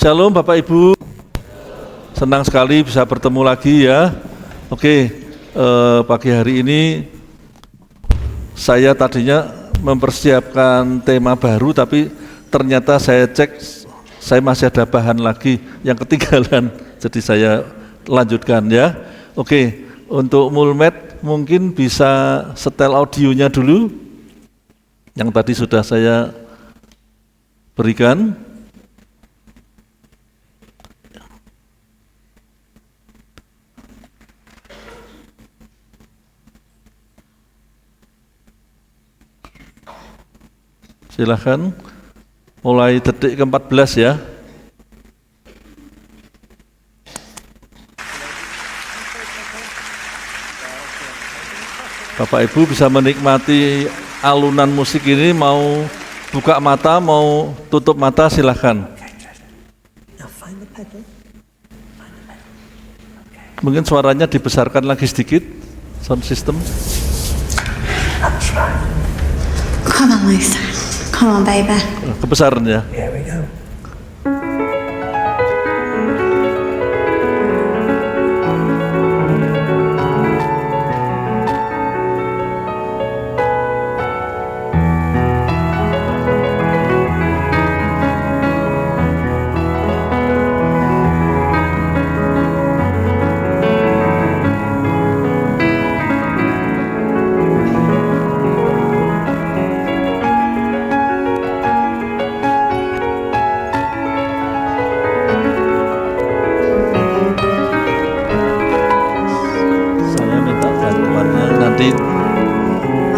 Shalom Bapak Ibu, senang sekali bisa bertemu lagi ya. Oke, pagi hari ini saya tadinya mempersiapkan tema baru, tapi ternyata saya cek saya masih ada bahan lagi yang ketinggalan, jadi saya lanjutkan ya. Oke, untuk Mulmed mungkin bisa setel audionya dulu, yang tadi sudah saya berikan. Silahkan, mulai detik ke-14 ya. Bapak Ibu bisa menikmati alunan musik ini, mau buka mata, mau tutup mata, silahkan. Mungkin suaranya dibesarkan lagi sedikit, sound system. Come on, Lisa. Come on, baby. Kebesaran ya. Here we go.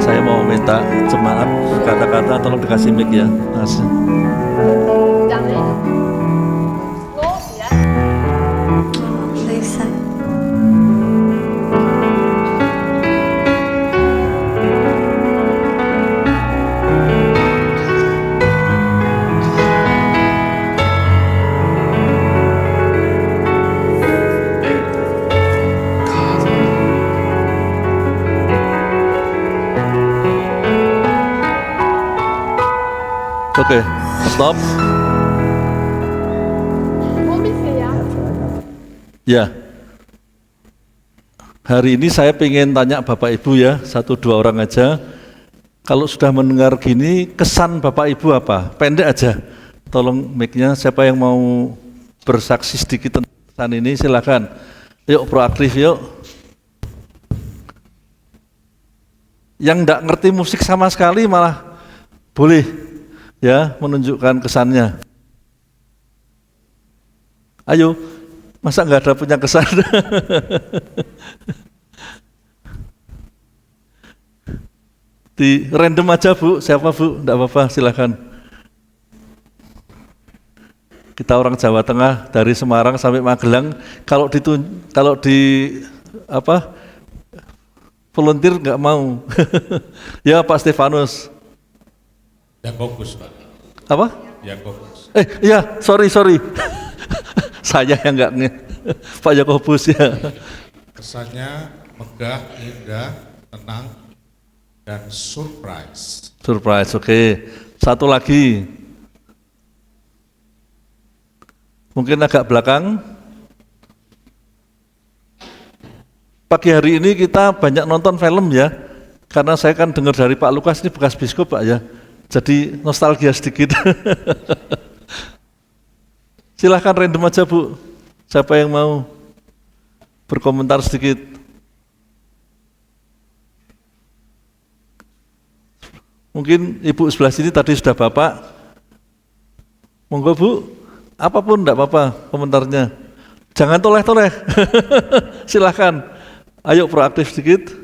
Saya mau minta jemaat kata-kata tolong dikasih mic ya, Mas. Lisa. Oke, stop. Ya. Hari ini saya ingin tanya Bapak Ibu ya, 1-2 orang aja. Kalau sudah mendengar gini, kesan Bapak Ibu apa? Pendek aja. Tolong mic-nya, siapa yang mau bersaksi sedikit tentang kesan ini, silakan. Yuk, proaktif yuk. Yang enggak ngerti musik sama sekali malah boleh ya menunjukkan kesannya. Ayo, masa nggak ada punya kesan? Di random aja Bu, siapa Bu? Nggak apa-apa, silakan. Kita orang Jawa Tengah dari Semarang sampai Magelang, kalau di volunteer nggak mau. Ya Pak Stefanus. Yakobus, Pak. Apa? Yakobus. Iya, sorry. Saya yang enggak Pak Yakobus ya. Kesannya megah, indah, tenang, dan surprise. Surprise, oke. Satu lagi. Mungkin agak belakang. Pagi hari ini kita banyak nonton film ya. Karena saya kan dengar dari Pak Lukas, ini bekas biskop Pak ya. Jadi nostalgia sedikit. Silahkan random aja Bu. Siapa yang mau berkomentar sedikit? Mungkin Ibu sebelah sini tadi sudah Bapak. Monggo Bu, apapun enggak apa-apa komentarnya. Jangan toleh-toleh. Silahkan. Ayo proaktif sedikit.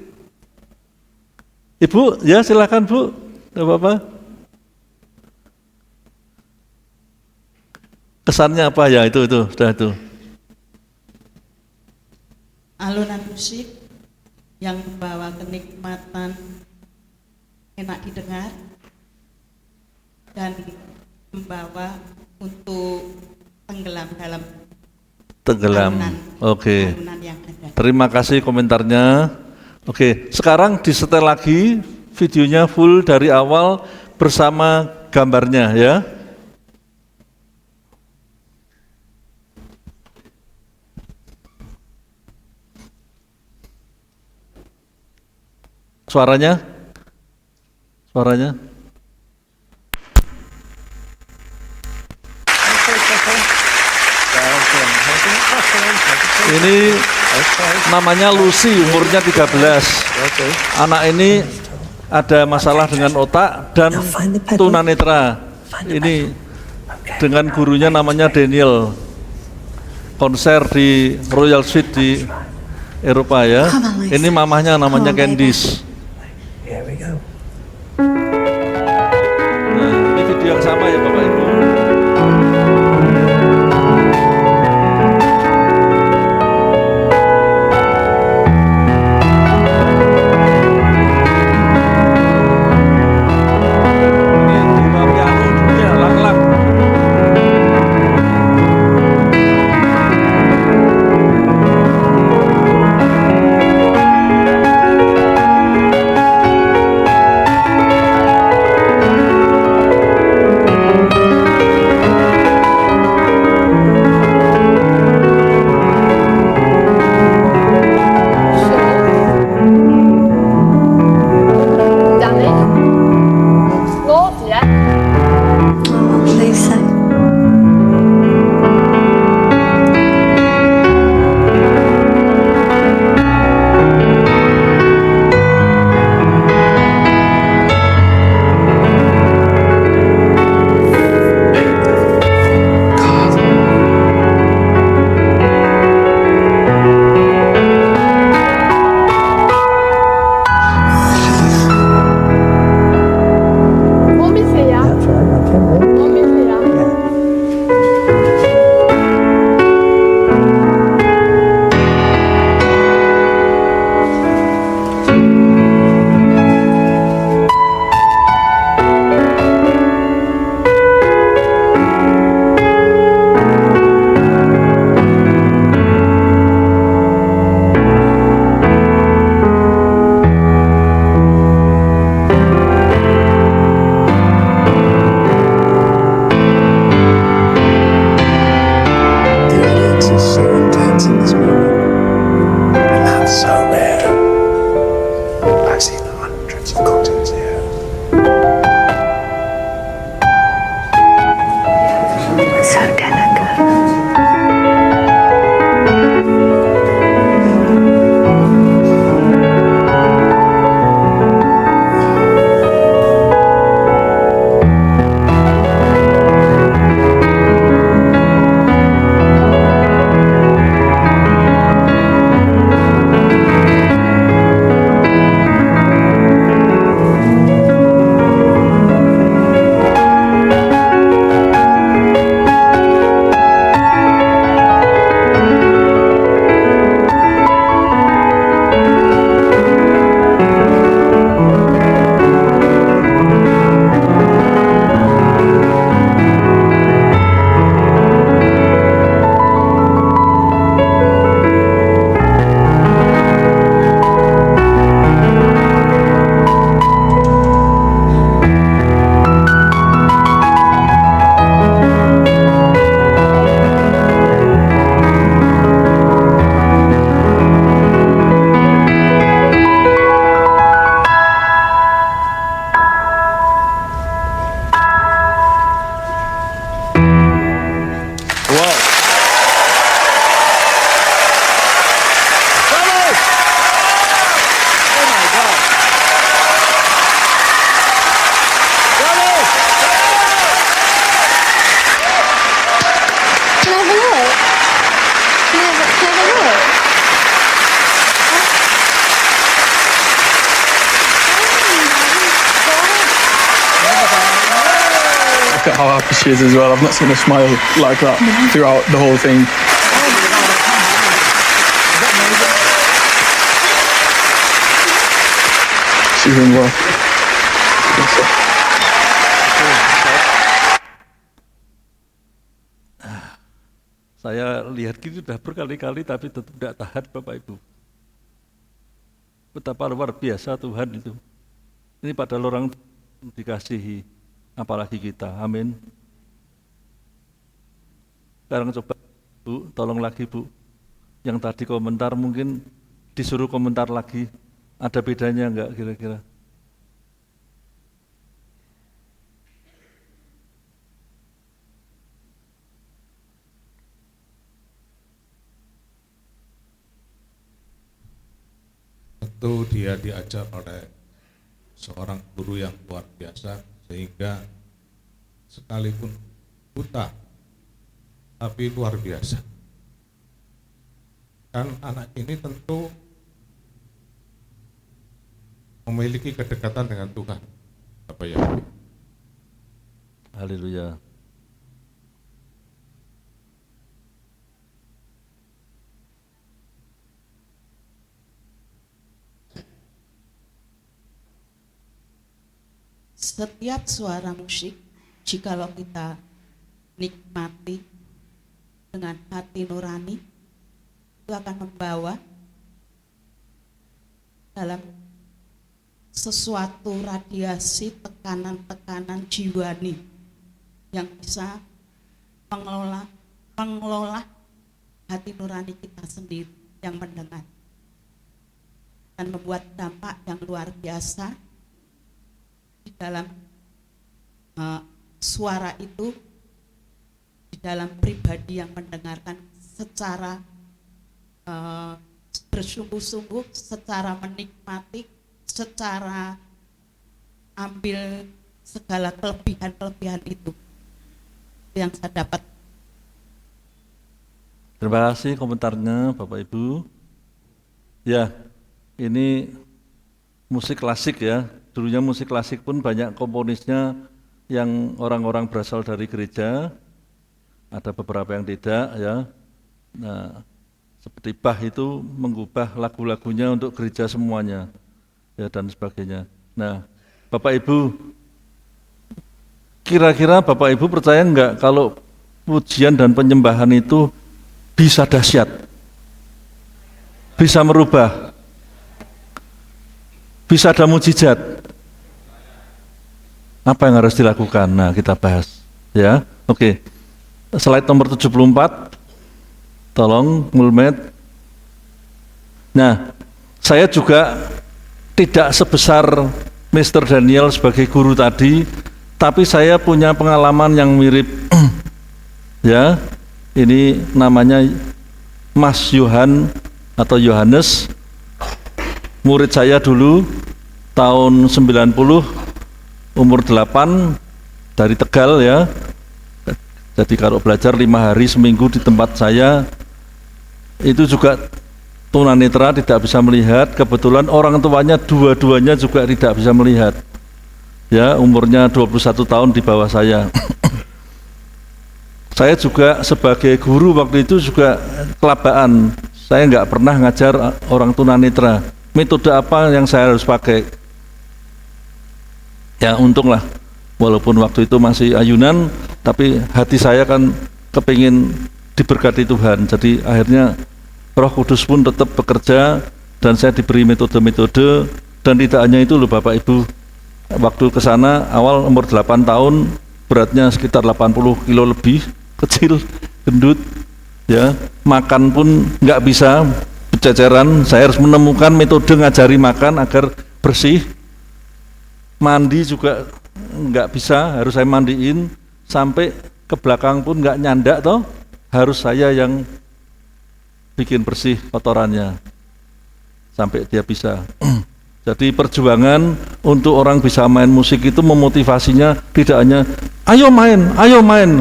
Ibu, ya silahkan Bu. Enggak apa-apa. Kesannya apa ya, itu sudah itu. Alunan musik yang membawa kenikmatan, enak didengar, dan membawa untuk tenggelam dalam alunan, Oke. alunan yang ada. Terima kasih komentarnya. Oke, sekarang disetel lagi videonya full dari awal bersama gambarnya ya. Suaranya? Suaranya? Ini namanya Lucy, umurnya 13. Anak ini ada masalah dengan otak dan tunanetra. Ini dengan gurunya namanya Daniel. Konser di Royal Suite di Eropa ya. Ini mamahnya namanya Candice. Nah, ini video yang sama ya Bapak Ibu. At how happy she is as well. I've not seen her smile like that throughout the whole thing. She's doing well. Saya lihat gitu sudah berkali-kali tapi tetap tidak tahan Bapak Ibu. Betapa luar biasa Tuhan itu. Ini padahal orang dikasihi, apalagi kita. Amin. Sekarang coba Bu, tolong lagi Bu. Yang tadi komentar mungkin disuruh komentar lagi. Ada bedanya enggak kira-kira? Tentu dia diajar oleh seorang guru yang luar biasa, sehingga sekalipun buta tapi luar biasa. Kan anak ini tentu memiliki kedekatan dengan Tuhan, Bapak ya. Haleluya. Setiap suara musik, jikalau kita nikmati dengan hati nurani, itu akan membawa dalam sesuatu radiasi tekanan-tekanan jiwani yang bisa mengelola hati nurani kita sendiri yang mendengar, dan membuat dampak yang luar biasa di dalam suara itu, di dalam pribadi yang mendengarkan secara bersungguh-sungguh, secara menikmati, secara ambil segala kelebihan-kelebihan itu yang saya dapat. Terima kasih komentarnya Bapak Ibu. Ya, ini musik klasik ya. Dulunya musik klasik pun banyak komponisnya yang orang-orang berasal dari gereja, ada beberapa yang tidak ya. Nah, seperti Bach itu mengubah lagu-lagunya untuk gereja semuanya ya, dan sebagainya. Nah, Bapak Ibu, kira-kira Bapak Ibu percaya enggak kalau pujian dan penyembahan itu bisa dahsyat, bisa merubah, bisa ada mujizat? Apa yang harus dilakukan? Nah, kita bahas ya. Oke. Slide nomor 74. Tolong Mulmed. Nah, saya juga tidak sebesar Mr. Daniel sebagai guru tadi, tapi saya punya pengalaman yang mirip. Ya, ini namanya Mas Yohan atau Yohanes, murid saya dulu tahun 90, umur 8, dari Tegal ya. Jadi kalau belajar 5 hari seminggu di tempat saya, itu juga tunanetra, tidak bisa melihat. Kebetulan orang tuanya dua-duanya juga tidak bisa melihat. Ya, umurnya 21 tahun di bawah saya. Saya juga sebagai guru waktu itu juga kelabaan. Saya nggak pernah ngajar orang tunanetra. Metode apa yang saya harus pakai? Ya untunglah, walaupun waktu itu masih ayunan, tapi hati saya kan kepingin diberkati Tuhan. Jadi akhirnya Roh Kudus pun tetap bekerja dan saya diberi metode-metode. Dan tidak hanya itu loh Bapak Ibu, waktu ke sana awal umur 8 tahun, beratnya sekitar 80 kilo lebih, kecil, gendut ya, makan pun nggak bisa, berceceran. Saya harus menemukan metode ngajari makan agar bersih. Mandi juga nggak bisa, harus saya mandiin, sampai ke belakang pun nggak nyandak toh, harus saya yang bikin bersih kotorannya sampai dia bisa. Jadi perjuangan untuk orang bisa main musik itu memotivasinya tidak hanya ayo main,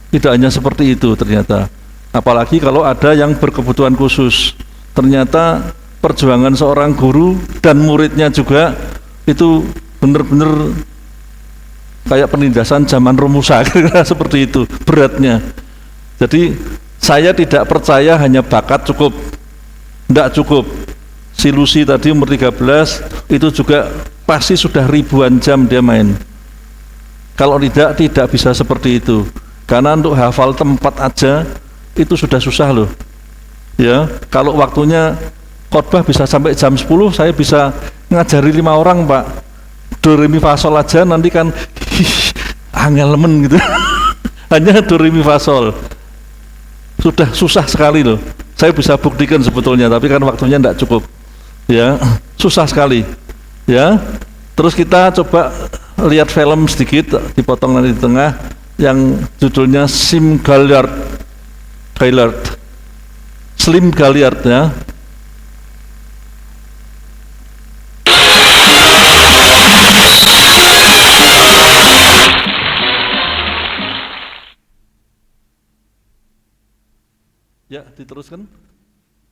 tidak hanya seperti itu ternyata. Apalagi kalau ada yang berkebutuhan khusus, ternyata perjuangan seorang guru dan muridnya juga itu benar-benar kayak penindasan zaman Romusa, seperti itu beratnya. Jadi saya tidak percaya hanya bakat cukup, tidak cukup. Si Lucy tadi umur 13 itu juga pasti sudah ribuan jam dia main. Kalau tidak bisa seperti itu. Karena untuk hafal tempat aja itu sudah susah loh. Ya, kalau waktunya khotbah bisa sampai jam 10, saya bisa ngajari 5 orang Pak. Do re mi fa sol aja nanti kan angelemen gitu. Hanya do re mi fa sol. Sudah susah sekali loh. Saya bisa buktikan sebetulnya, tapi kan waktunya tidak cukup. Ya, susah sekali, ya. Terus kita coba lihat film sedikit, dipotong nanti di tengah, yang judulnya Slim Gaillard, Slim Gaillard, ya. Ya, diteruskan.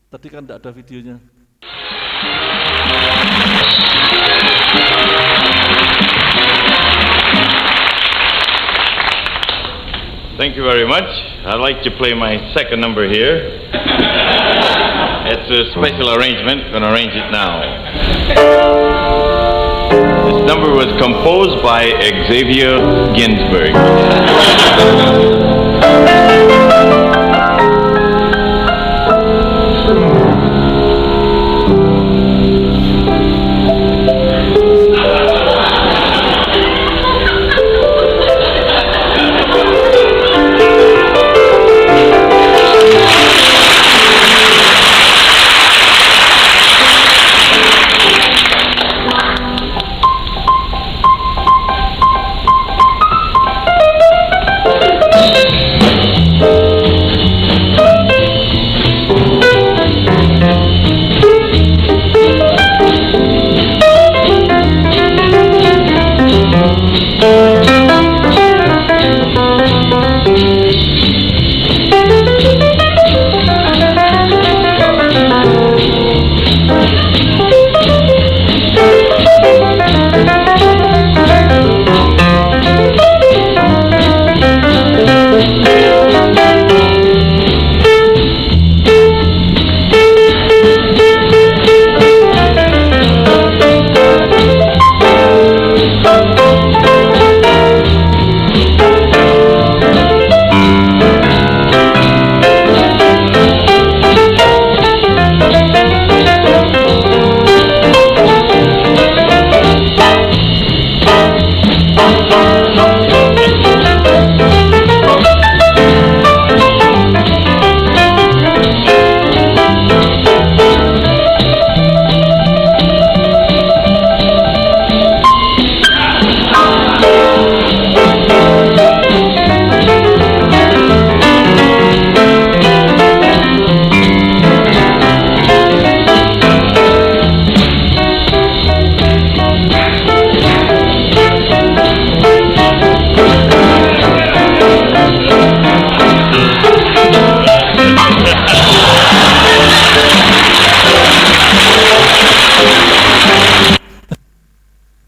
Tadi kan tidak ada videonya. Thank you very much. I'd like to play my second number here. It's a special arrangement. I'm going to arrange it now. This number was composed by Xavier Ginsberg.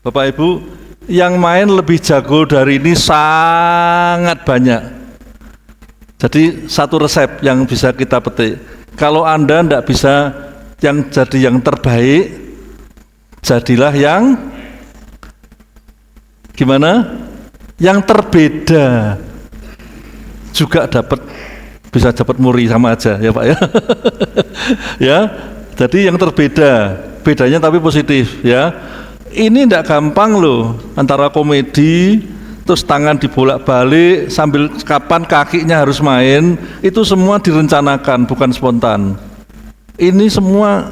Bapak Ibu, yang main lebih jago dari ini sangat banyak. Jadi satu resep yang bisa kita petik. Kalau Anda tidak bisa jadi yang terbaik, jadilah yang gimana? Yang terbeda. Juga bisa dapat muri sama aja ya Pak ya. Ya, jadi yang terbeda, bedanya tapi positif ya. Ini tidak gampang loh, antara komedi, terus tangan dibolak-balik, sambil kapan kakinya harus main, itu semua direncanakan, bukan spontan. Ini semua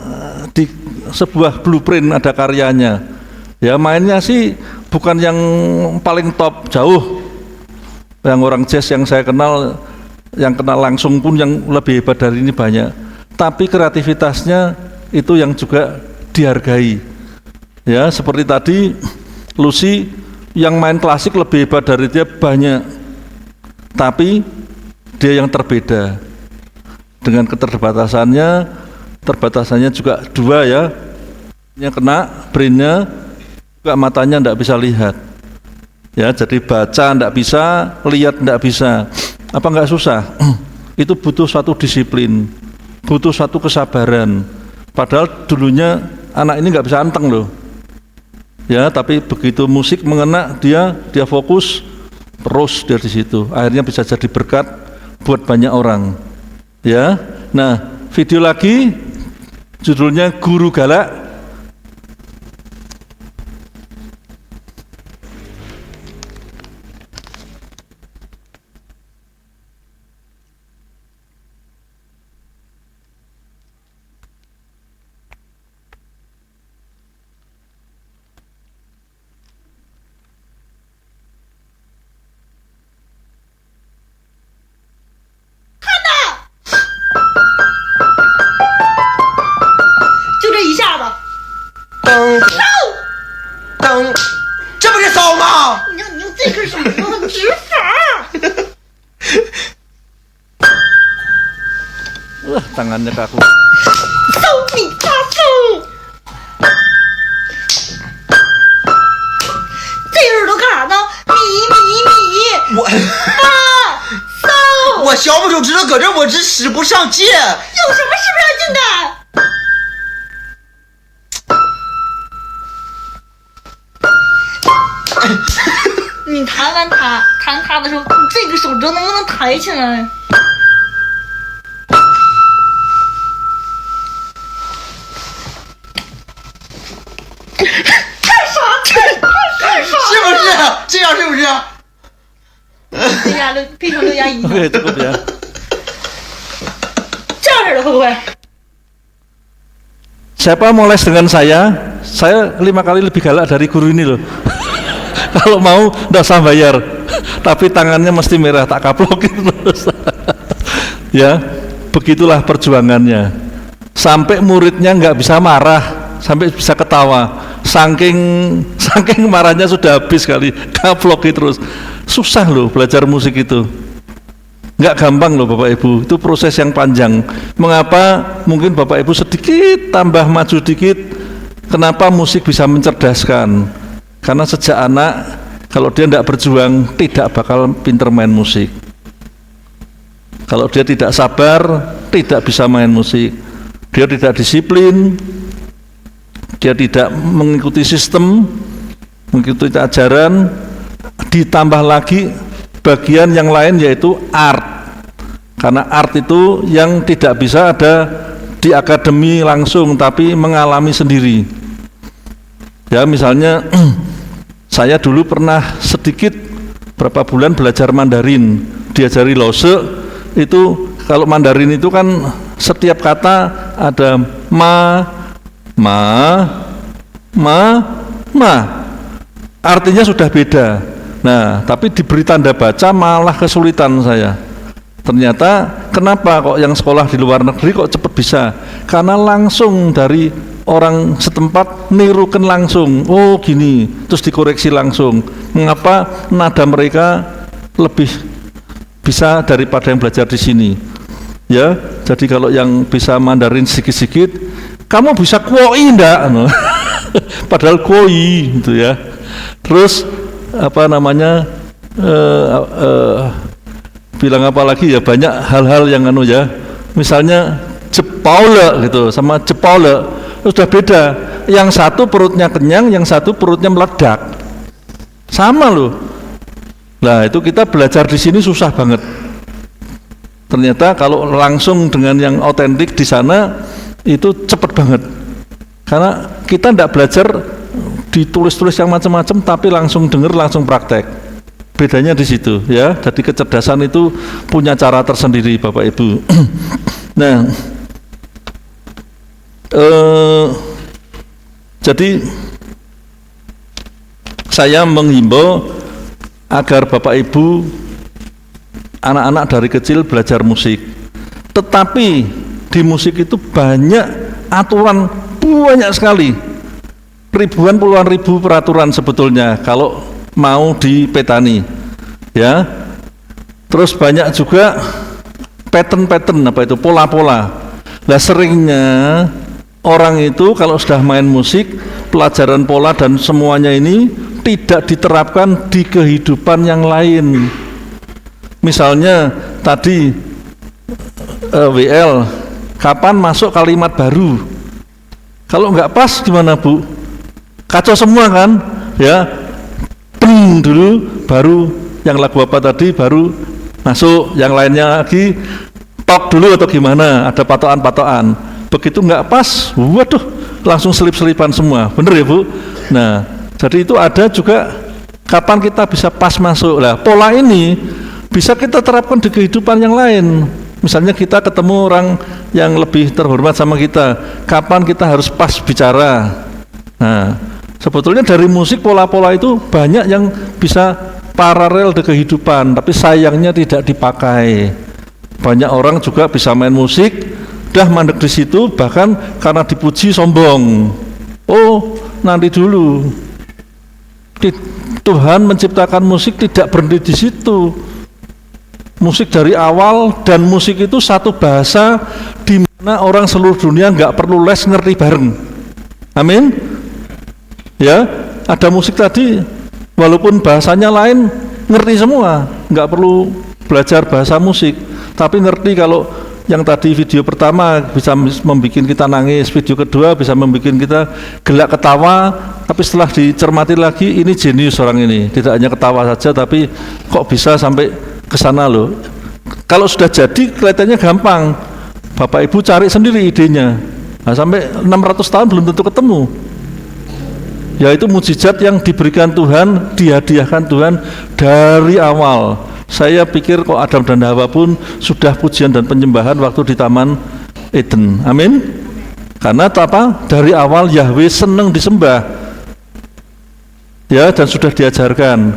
di sebuah blueprint, ada karyanya. Ya mainnya sih bukan yang paling top, jauh. Yang orang jazz yang saya kenal, yang kenal langsung pun yang lebih hebat dari ini banyak. Tapi kreativitasnya itu yang juga dihargai. Ya, seperti tadi Lucy yang main klasik lebih hebat dari dia banyak, tapi dia yang terbeda dengan terbatasannya juga dua ya, yang kena brainnya juga matanya tidak bisa lihat ya, jadi baca tidak bisa, lihat tidak bisa. Apa nggak susah? Itu butuh suatu disiplin, butuh suatu kesabaran, padahal dulunya anak ini nggak bisa anteng loh ya, tapi begitu musik mengena dia fokus terus dari situ, akhirnya bisa jadi berkat buat banyak orang ya. Nah, video lagi judulnya Guru Galak. Wah, tangannya kaku. 送你大送。这耳朵干啥呢？米。我送。我小拇手指头搁这儿，我这使不上劲。有什么使不上劲的？你弹它的时候，这个手指头能不能抬起来？干啥？是不是这样？是不是？配成6加1。 Oke, cukup ya. 这样式的会不会？ Siapa mau les dengan saya 5 kali lebih galak dari guru ini loh. Kalau mau nggak usah bayar, tapi tangannya mesti merah, tak kaplokin terus. Ya, begitulah perjuangannya. Sampai muridnya nggak bisa marah, sampai bisa ketawa. Saking marahnya sudah habis kali, kaplokin terus. Susah loh belajar musik itu. Nggak gampang loh Bapak Ibu, itu proses yang panjang. Mengapa mungkin Bapak Ibu sedikit tambah maju dikit, kenapa musik bisa mencerdaskan? Karena sejak anak, kalau dia tidak berjuang, tidak bakal pinter main musik. Kalau dia tidak sabar, tidak bisa main musik. Dia tidak disiplin, dia tidak mengikuti sistem, mengikuti ajaran, ditambah lagi bagian yang lain yaitu art. Karena art itu yang tidak bisa ada di akademi langsung, tapi mengalami sendiri. Ya, misalnya saya dulu pernah sedikit berapa bulan belajar Mandarin, diajari Lose. Itu kalau Mandarin itu kan setiap kata ada ma, artinya sudah beda. Nah, tapi diberi tanda baca malah kesulitan saya. Ternyata kenapa kok yang sekolah di luar negeri kok cepat bisa? Karena langsung dari orang setempat nirukan langsung. Oh gini, terus dikoreksi langsung. Mengapa nada mereka lebih bisa daripada yang belajar di sini? Ya, jadi kalau yang bisa Mandarin sedikit-sedikit, kamu bisa kuoi enggak? Padahal kuoi gitu ya. Terus apa namanya? Bilang apa lagi ya, banyak hal-hal yang ya. Misalnya Jepaule gitu sama Jepaule sudah beda. Yang satu perutnya kenyang, yang satu perutnya meledak. Sama loh. Nah, itu kita belajar di sini susah banget. Ternyata kalau langsung dengan yang otentik di sana itu cepat banget. Karena kita tidak belajar ditulis-tulis yang macam-macam, tapi langsung dengar, langsung praktek. Bedanya di situ ya. Jadi kecerdasan itu punya cara tersendiri Bapak Ibu. Nah, jadi saya menghimbau agar Bapak Ibu anak-anak dari kecil belajar musik. Tetapi di musik itu banyak aturan, banyak sekali, ribuan puluhan ribu peraturan sebetulnya kalau mau dipetani ya. Terus banyak juga pattern apa itu, pola-pola. Nah, seringnya orang itu kalau sudah main musik, pelajaran pola dan semuanya ini tidak diterapkan di kehidupan yang lain. Misalnya tadi WL, kapan masuk kalimat baru? Kalau nggak pas gimana Bu? Kacau semua kan? Ya, dulu baru yang lagu apa tadi baru masuk, yang lainnya lagi tok dulu atau gimana? Ada patokan-patokan. Begitu nggak pas, waduh, langsung selip-selipan semua. Bener ya Bu? Nah, jadi itu ada juga kapan kita bisa pas masuk. Lah, pola ini bisa kita terapkan di kehidupan yang lain. Misalnya kita ketemu orang yang lebih terhormat sama kita, kapan kita harus pas bicara. Nah, sebetulnya dari musik pola-pola itu banyak yang bisa paralel di kehidupan, tapi sayangnya tidak dipakai. Banyak orang juga bisa main musik, udah mandek di situ, bahkan karena dipuji sombong. Oh, nanti dulu. Tuhan menciptakan musik tidak berhenti di situ. musik dari awal, dan musik itu satu bahasa di mana orang seluruh dunia nggak perlu les, ngerti bareng. Amin. Ya, ada musik tadi walaupun bahasanya lain ngerti semua, nggak perlu belajar bahasa musik, tapi ngerti. Kalau yang tadi video pertama bisa membuat kita nangis, video kedua bisa membuat kita gelak ketawa, tapi setelah dicermati lagi, ini jenius orang ini, tidak hanya ketawa saja tapi kok bisa sampai ke sana loh. Kalau sudah jadi kelihatannya gampang, Bapak Ibu cari sendiri idenya. Nah, sampai 600 tahun belum tentu ketemu. Yaitu mukjizat yang diberikan Tuhan, dihadiahkan Tuhan dari awal. Saya pikir kok Adam dan Hawa pun sudah pujian dan penyembahan waktu di Taman Eden. Amin. Karena apa? Dari awal Yahweh senang disembah. Ya, dan sudah diajarkan.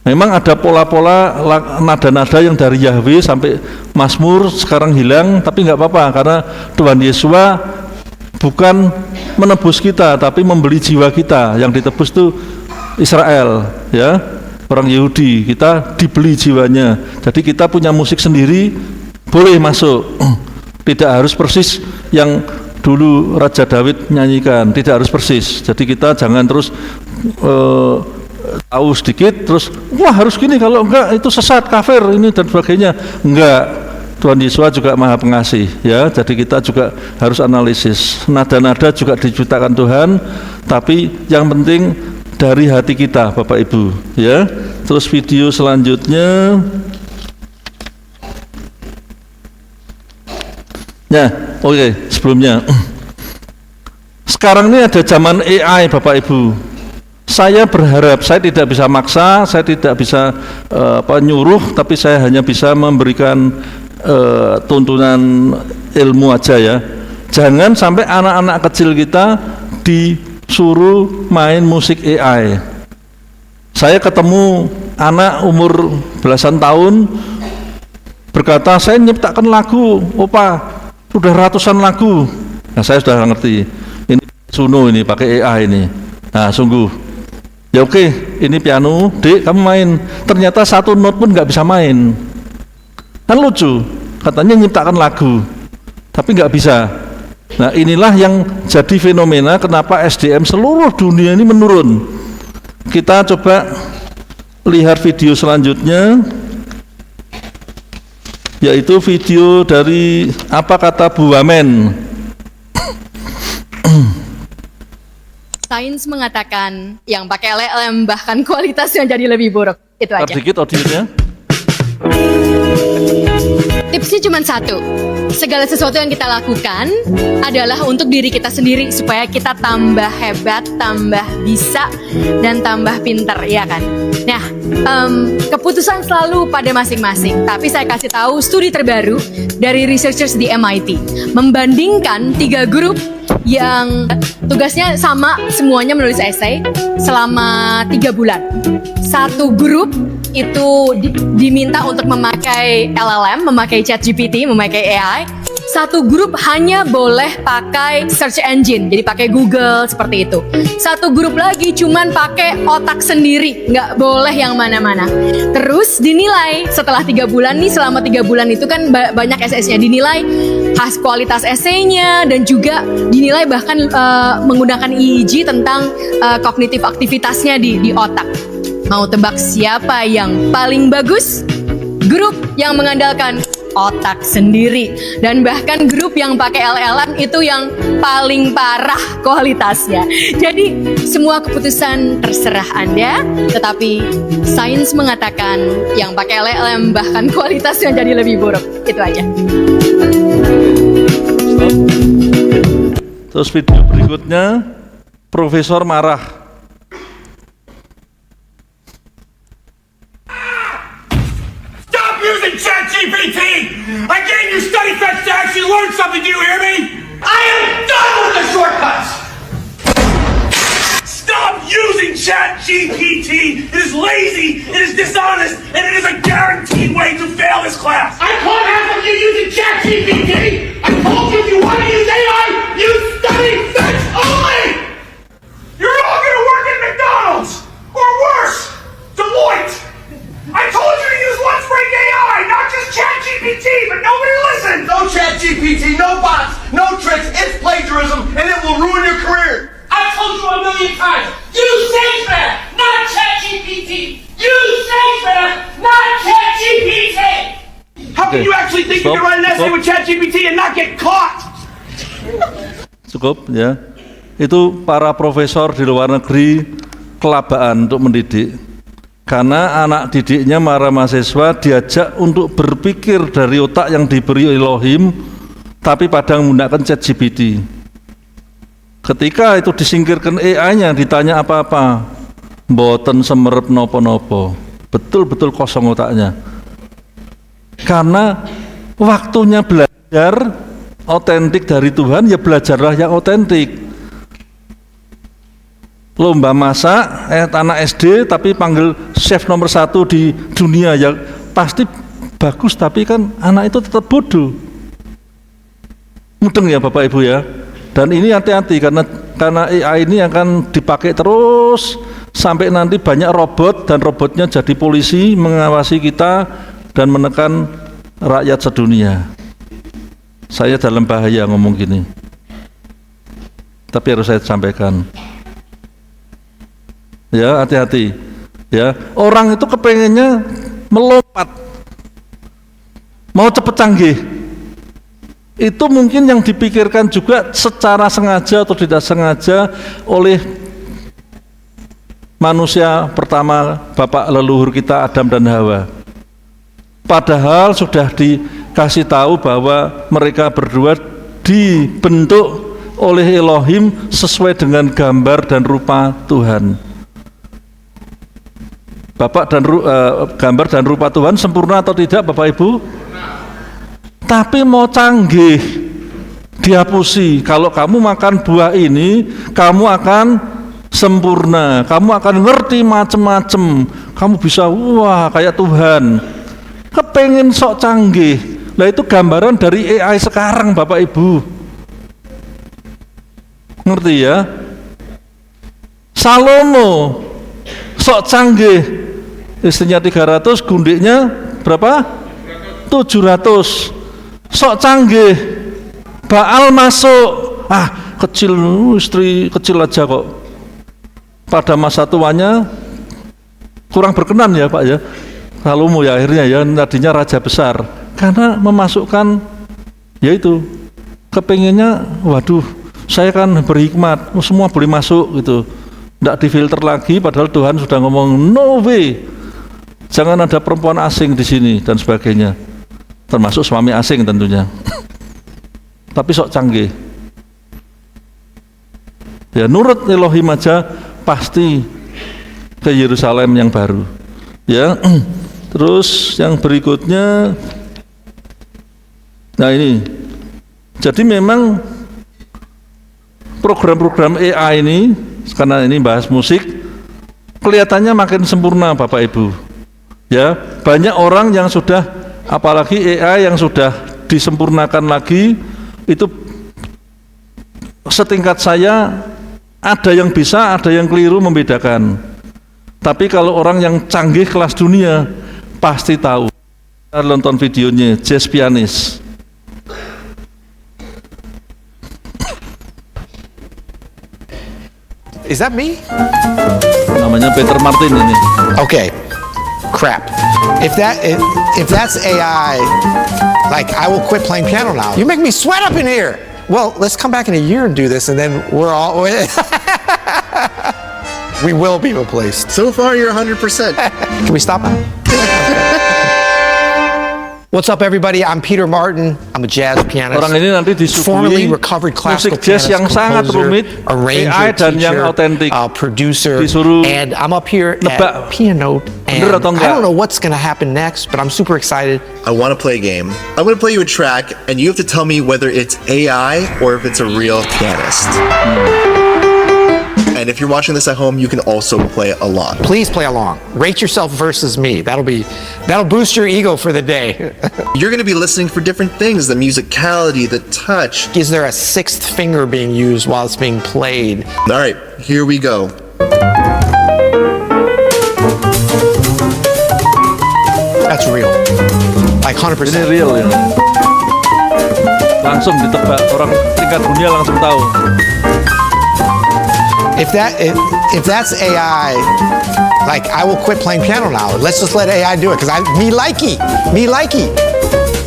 Memang ada pola-pola nada-nada yang dari Yahweh sampai Mazmur sekarang hilang, tapi nggak apa-apa karena Tuhan Yesus bukan menebus kita, tapi membeli jiwa kita. Yang ditebus itu Israel, ya, orang Yahudi. Kita dibeli jiwanya. Jadi kita punya musik sendiri, boleh masuk. Tidak harus persis yang dulu Raja Daud nyanyikan, tidak harus persis. Jadi kita jangan terus tahu sedikit terus wah harus gini, kalau enggak itu sesat, kafir ini dan sebagainya. Enggak, Tuhan Yesus juga Maha Pengasih, ya. Jadi kita juga harus analisis. Nada-nada juga diciptakan Tuhan, tapi yang penting dari hati kita, Bapak Ibu, ya. Terus video selanjutnya. Ya, oke, sebelumnya. Sekarang ini ada zaman AI, Bapak Ibu. Saya berharap, saya tidak bisa maksa, saya tidak bisa nyuruh, tapi saya hanya bisa memberikan tuntunan ilmu aja, ya. Jangan sampai anak-anak kecil kita disuruh main musik AI. Saya ketemu anak umur belasan tahun berkata, saya nyiptakan lagu, opa, sudah ratusan lagu. Nah, saya sudah ngerti, ini Suno ini pakai AI ini. Nah, sungguh. Ya oke, ini piano, Dek, kamu main. Ternyata satu not pun nggak bisa main. Kan lucu, katanya nyiptakan lagu, tapi nggak bisa. Nah, inilah yang jadi fenomena kenapa SDM seluruh dunia ini menurun. Kita coba lihat video selanjutnya, yaitu video dari apa kata Bu Wamen. Sains mengatakan yang pakai LLM bahkan kualitasnya jadi lebih buruk. Itu aja. Sedikit audionya. Tipsnya cuma satu. Segala sesuatu yang kita lakukan adalah untuk diri kita sendiri supaya kita tambah hebat, tambah bisa, dan tambah pinter, ya kan? Nah, keputusan selalu pada masing-masing. Tapi saya kasih tahu studi terbaru dari researchers di MIT membandingkan 3 grup yang tugasnya sama, semuanya menulis esai selama 3 bulan. Satu grup itu diminta untuk memakai LLM, memakai ChatGPT, memakai AI. Satu grup hanya boleh pakai search engine, jadi pakai Google seperti itu. Satu grup lagi cuman pakai otak sendiri, nggak boleh yang mana-mana. Terus dinilai setelah 3 bulan nih, selama 3 bulan itu kan banyak SS-nya, dinilai kualitas esainya dan juga dinilai bahkan menggunakan EEG tentang kognitif aktivitasnya di otak. Mau tebak siapa yang paling bagus? Grup yang mengandalkan otak sendiri, dan bahkan grup yang pakai LLM itu yang paling parah kualitasnya. Jadi semua keputusan terserah Anda, tetapi sains mengatakan yang pakai LLM bahkan kualitasnya jadi lebih buruk. Itu aja. Terus video berikutnya, Profesor marah. Using ChatGPT! I gave you study facts to actually learn something, do you hear me? I am done with the shortcuts! Stop using ChatGPT! It is lazy, it is dishonest, and it is a guaranteed way to fail this class! I can't have you using ChatGPT! I told you if you want to use AI, use study facts only! You're all gonna work at McDonald's! Or worse, Deloitte! I told you to use lunch break AI, not just ChatGPT, no bots, no tricks. It's plagiarism, and it will ruin your career. I told you 1,000,000 times. Use SageMath, not ChatGPT. Use SageMath, not ChatGPT. How can you actually think you can write an essay with ChatGPT and not get caught? Cukup ya. Itu para profesor di luar negeri kelabaan untuk mendidik. Karena anak didiknya, para mahasiswa diajak untuk berpikir dari otak yang diberi Elohim, tapi pada menggunakan ChatGPT. Ketika itu disingkirkan AI-nya, ditanya apa-apa, mboten semerep nopo-nopo, betul-betul kosong otaknya. Karena waktunya belajar otentik dari Tuhan, ya belajarlah yang otentik. Lomba masak, anak SD tapi panggil chef nomor 1 di dunia, ya pasti bagus, tapi kan anak itu tetap bodoh. Mudeng ya Bapak Ibu ya. Dan ini hati-hati karena AI ini akan dipakai terus sampai nanti banyak robot, dan robotnya jadi polisi mengawasi kita dan menekan rakyat sedunia. Saya dalam bahaya ngomong gini, tapi harus saya sampaikan. Ya, hati-hati. Ya, orang itu kepengennya melompat, mau cepet canggih. Itu mungkin yang dipikirkan juga secara sengaja atau tidak sengaja oleh manusia pertama, bapak leluhur kita Adam dan Hawa. Padahal sudah dikasih tahu bahwa mereka berdua dibentuk oleh Elohim sesuai dengan gambar dan rupa Tuhan. Gambar dan rupa Tuhan sempurna atau tidak Bapak Ibu? Tapi mau canggih, dihapusi. Kalau kamu makan buah ini, kamu akan sempurna, kamu akan ngerti macem-macem, kamu bisa wah kayak Tuhan. Kepengen sok canggih. Nah itu gambaran dari AI sekarang Bapak Ibu. Ngerti ya? Salomo sok canggih, istrinya 300, gundiknya berapa? 700. Sok canggih, Baal masuk, kecil, istri kecil aja kok. Pada masa tuanya kurang berkenan ya Pak ya, Salomo ya akhirnya ya, tadinya raja besar, karena memasukkan yaitu kepengennya, waduh saya kan berhikmat, semua boleh masuk gitu, tidak difilter lagi, padahal Tuhan sudah ngomong no way, jangan ada perempuan asing di sini dan sebagainya, termasuk suami asing tentunya. Tapi sok canggih ya, nurut Elohim aja pasti ke Yerusalem yang baru ya. Terus yang berikutnya, nah ini, jadi memang program-program AI ini, karena ini bahas musik, kelihatannya makin sempurna Bapak Ibu ya. Banyak orang yang sudah, apalagi AI yang sudah disempurnakan lagi, itu setingkat saya ada yang bisa, ada yang keliru membedakan. Tapi kalau orang yang canggih kelas dunia pasti tahu. Kita nonton videonya jazz pianis. Is that me? Namanya Peter Martin ini. Okay. Crap. If that's AI, like I will quit playing piano now. You make me sweat up in here. Well, let's come back in a year and do this, and then we're all. We will be replaced. So far, you're 100%. Can we stop now? What's up, everybody? I'm Peter Martin. I'm a jazz pianist. Orang ini nanti formerly disuguhi recovered classical musik jazz yang pianist, sangat composer, rumit, arranger, AI dan yang teacher, autentik. Producer, Disuruh and I'm up here nebak. at piano. And Bener atau I enggak? don't know what's going to happen next, but I'm super excited. I want to play a game. I'm going to play you a track, and you have to tell me whether it's AI or if it's a real pianist. And if you're watching this at home, you can also play along. Please play along. Rate yourself versus me. That'll boost your ego for the day. You're going to be listening for different things, the musicality, the touch. Is there a sixth finger being used while it's being played? All right, here we go. That's real. Like 100%. Ini real ya. langsung ditebak, orang tingkat dunia langsung tahu. If that's AI, like I will quit playing piano now. Let's just let AI do it because me likey.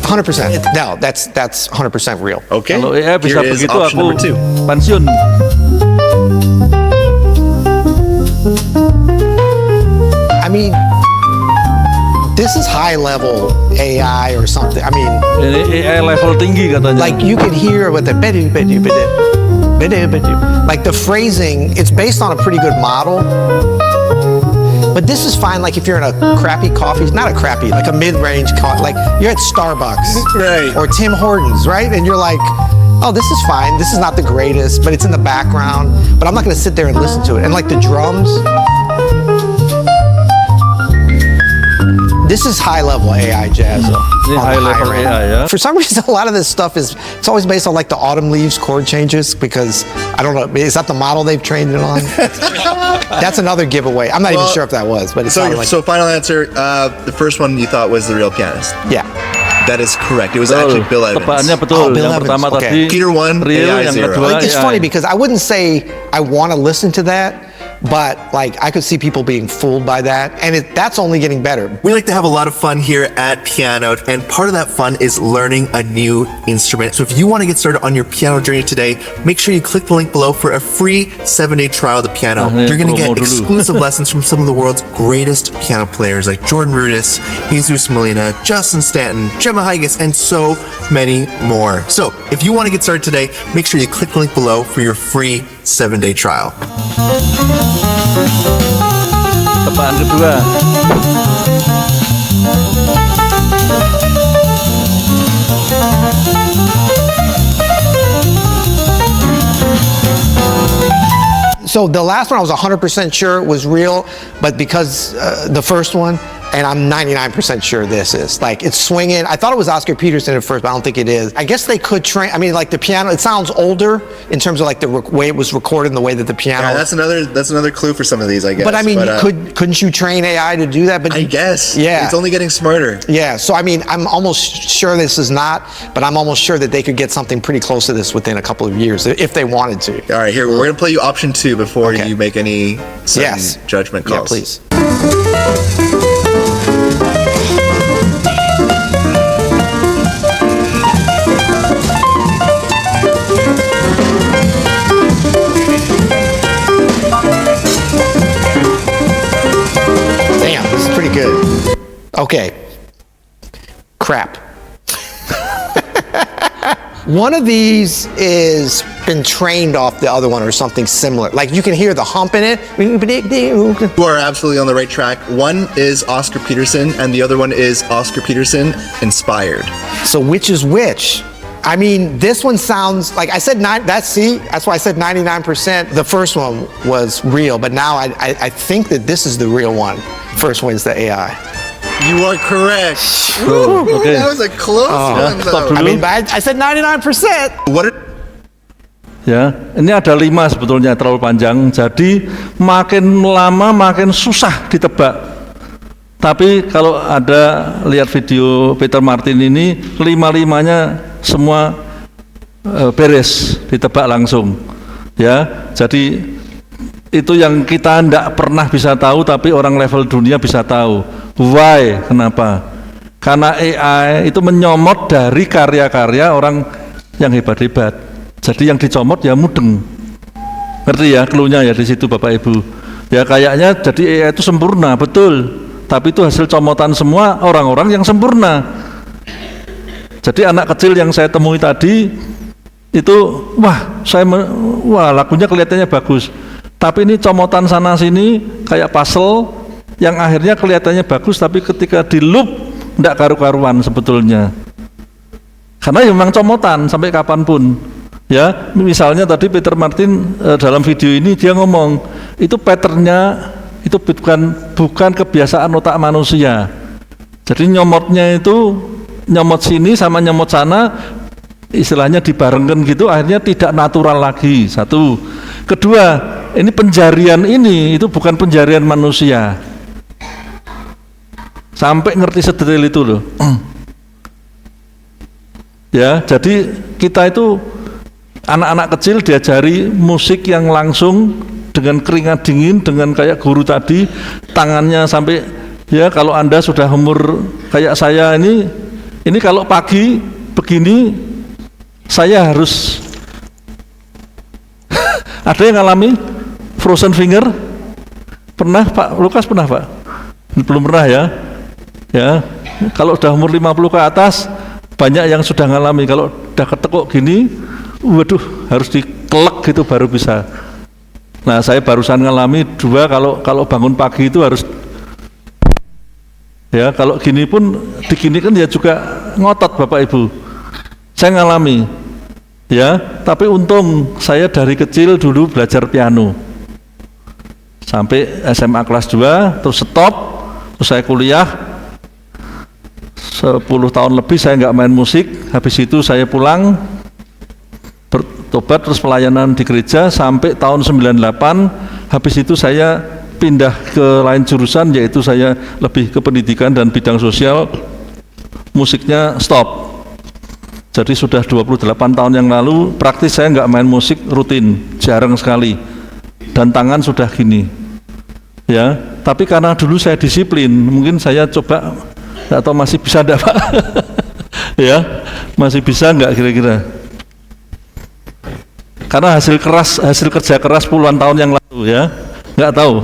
100%. No, that's 100% real. Okay. Kalau AI bisa Here is begitu, option aku number 2. pensiun. I mean, this is high level AI or something. I mean, Ini AI level tinggi katanya. like you can hear what the like the phrasing, it's based on a pretty good model. But this is fine, like if you're in a crappy coffee, not a crappy, like a mid-range coffee, like you're at Starbucks Right. or Tim Hortons, right? And you're like, oh, this is fine. This is not the greatest, but it's in the background. But I'm not going to sit there and listen to it. And like the drums, this is high-level AI jazz. Ini on high the level higher end. AI ya. For some reason, a lot of this stuff it's always based on like the autumn leaves chord changes because I don't know, is that the model they've trained it on? That's another giveaway. I'm not even sure if that was, but it sounded like So final answer, the first one you thought was the real pianist. yeah. That is correct. It was Betul. actually Bill Evans. Tebakannya betul. Oh, Bill yang Evans. pertama Okay. tadi Peter 1, real, AI yang 0. kedua It's AI. funny because I wouldn't say I want to listen to that, but like I could see people being fooled by that, and that's only getting better. We like to have a lot of fun here at Piano, and part of that fun is learning a new instrument. So if you want to get started on your piano journey today, make sure you click the link below for a free 7-day trial of the piano. Nah, You're going to promo get dulu. exclusive lessons from some of the world's greatest piano players like Jordan Rudess, Jesus Molina, Justin Stanton, Gemma Higas, and so many more. So if you want to get started today, make sure you click the link below for your free 7-day trial. Tebakan kedua. So the last one I was 100% sure was real, but because the first one, and I'm 99% sure this is. Like, it's swinging. I thought it was Oscar Peterson at first, but I don't think it is. I guess they could train, I mean, like the piano, it sounds older in terms of like the way it was recorded and the way that the piano. Yeah, that's another clue for some of these, I guess. But I mean, couldn't you train AI to do that? But I guess. Yeah. It's only getting smarter. Yeah, so I mean, I'm almost sure this is not, but I'm almost sure that they could get something pretty close to this within a couple of years if they wanted to. All right, here, we're going to play you option 2 before Okay. you make any sudden Yes. judgment Yeah, calls. please. Damn, this is pretty good. Okay. Crap. One of these is been trained off the other one or something similar. Like you can hear the hump in it. You are absolutely on the right track. One is Oscar Peterson, and the other one is Oscar Peterson inspired. So which is which? I mean, this one sounds like I said that's why I said 99%. The first one was real, but now I think that this is the real one. First one's the AI. You are correct. Okay. That was a close one, stop though. I mean, but I said 99%. What are, Ya, ini ada 5 sebetulnya, terlalu panjang. Jadi makin lama makin susah ditebak. Tapi kalau ada lihat video Peter Martin ini, 5-5-nya semua beres, ditebak langsung. Ya, jadi itu yang kita tidak pernah bisa tahu, tapi orang level dunia bisa tahu. Why? Kenapa? Karena AI itu menyomot dari karya-karya orang yang hebat-hebat. Jadi yang dicomot ya mudeng. Ngerti ya cluenya ya di situ Bapak Ibu. Ya kayaknya jadi AI itu sempurna, betul. Tapi itu hasil comotan semua orang-orang yang sempurna. Jadi anak kecil yang saya temui tadi itu wah lagunya kelihatannya bagus. Tapi ini comotan sana sini kayak puzzle yang akhirnya kelihatannya bagus tapi ketika di loop enggak karu-karuan sebetulnya. Karena ya memang comotan sampai kapanpun. Ya, misalnya tadi Peter Martin dalam video ini dia ngomong itu patternnya itu bukan kebiasaan otak manusia. Jadi nyomotnya itu nyomot sini sama nyomot sana istilahnya dibarengkan gitu akhirnya tidak natural lagi. Satu. Kedua, ini penjarian ini itu bukan penjarian manusia. Sampai ngerti sedetail itu loh. Ya, jadi kita itu anak-anak kecil diajari musik yang langsung dengan keringat dingin, dengan kayak guru tadi, tangannya sampai, ya kalau Anda sudah umur kayak saya ini kalau pagi begini saya harus ada yang ngalami frozen finger? Pernah Pak Lukas? Pernah Pak? Belum pernah ya? Ya, kalau udah umur 50 ke atas banyak yang sudah ngalami. Kalau udah ketekuk gini, waduh, harus dikelek gitu baru bisa. Nah, saya barusan ngalami 2, kalau bangun pagi itu harus, ya kalau gini pun diginikan ya juga ngotot Bapak Ibu. Saya ngalami, ya, tapi untung saya dari kecil dulu belajar piano sampai SMA kelas 2, terus stop, terus saya kuliah 10 tahun lebih saya nggak main musik. Habis itu saya pulang bertobat, terus pelayanan di gereja sampai tahun 98. Habis itu saya pindah ke lain jurusan, yaitu saya lebih ke pendidikan dan bidang sosial. Musiknya stop. Jadi sudah 28 tahun yang lalu praktis saya nggak main musik rutin, jarang sekali. Dan tangan sudah gini, ya. Tapi karena dulu saya disiplin, mungkin saya coba, nggak tahu masih bisa enggak Pak? Ya, masih bisa enggak kira-kira? Karena hasil kerja keras puluhan tahun yang lalu, ya, nggak tahu.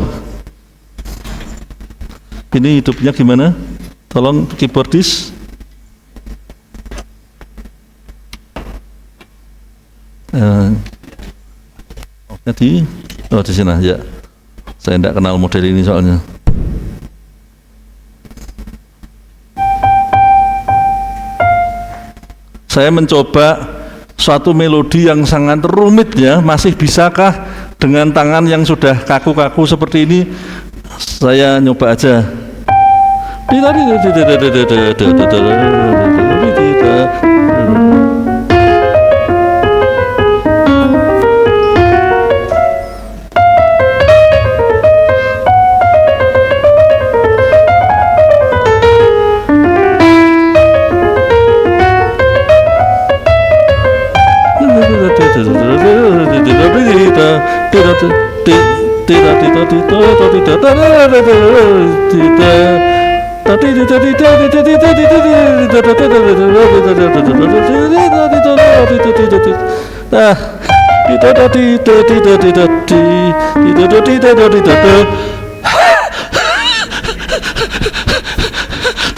Ini hidupnya gimana? Tolong keyboardis. Di sini ya. Saya tidak kenal model ini soalnya. Saya mencoba suatu melodi yang sangat rumit, ya, masih bisakah dengan tangan yang sudah kaku-kaku seperti ini? Saya nyoba aja.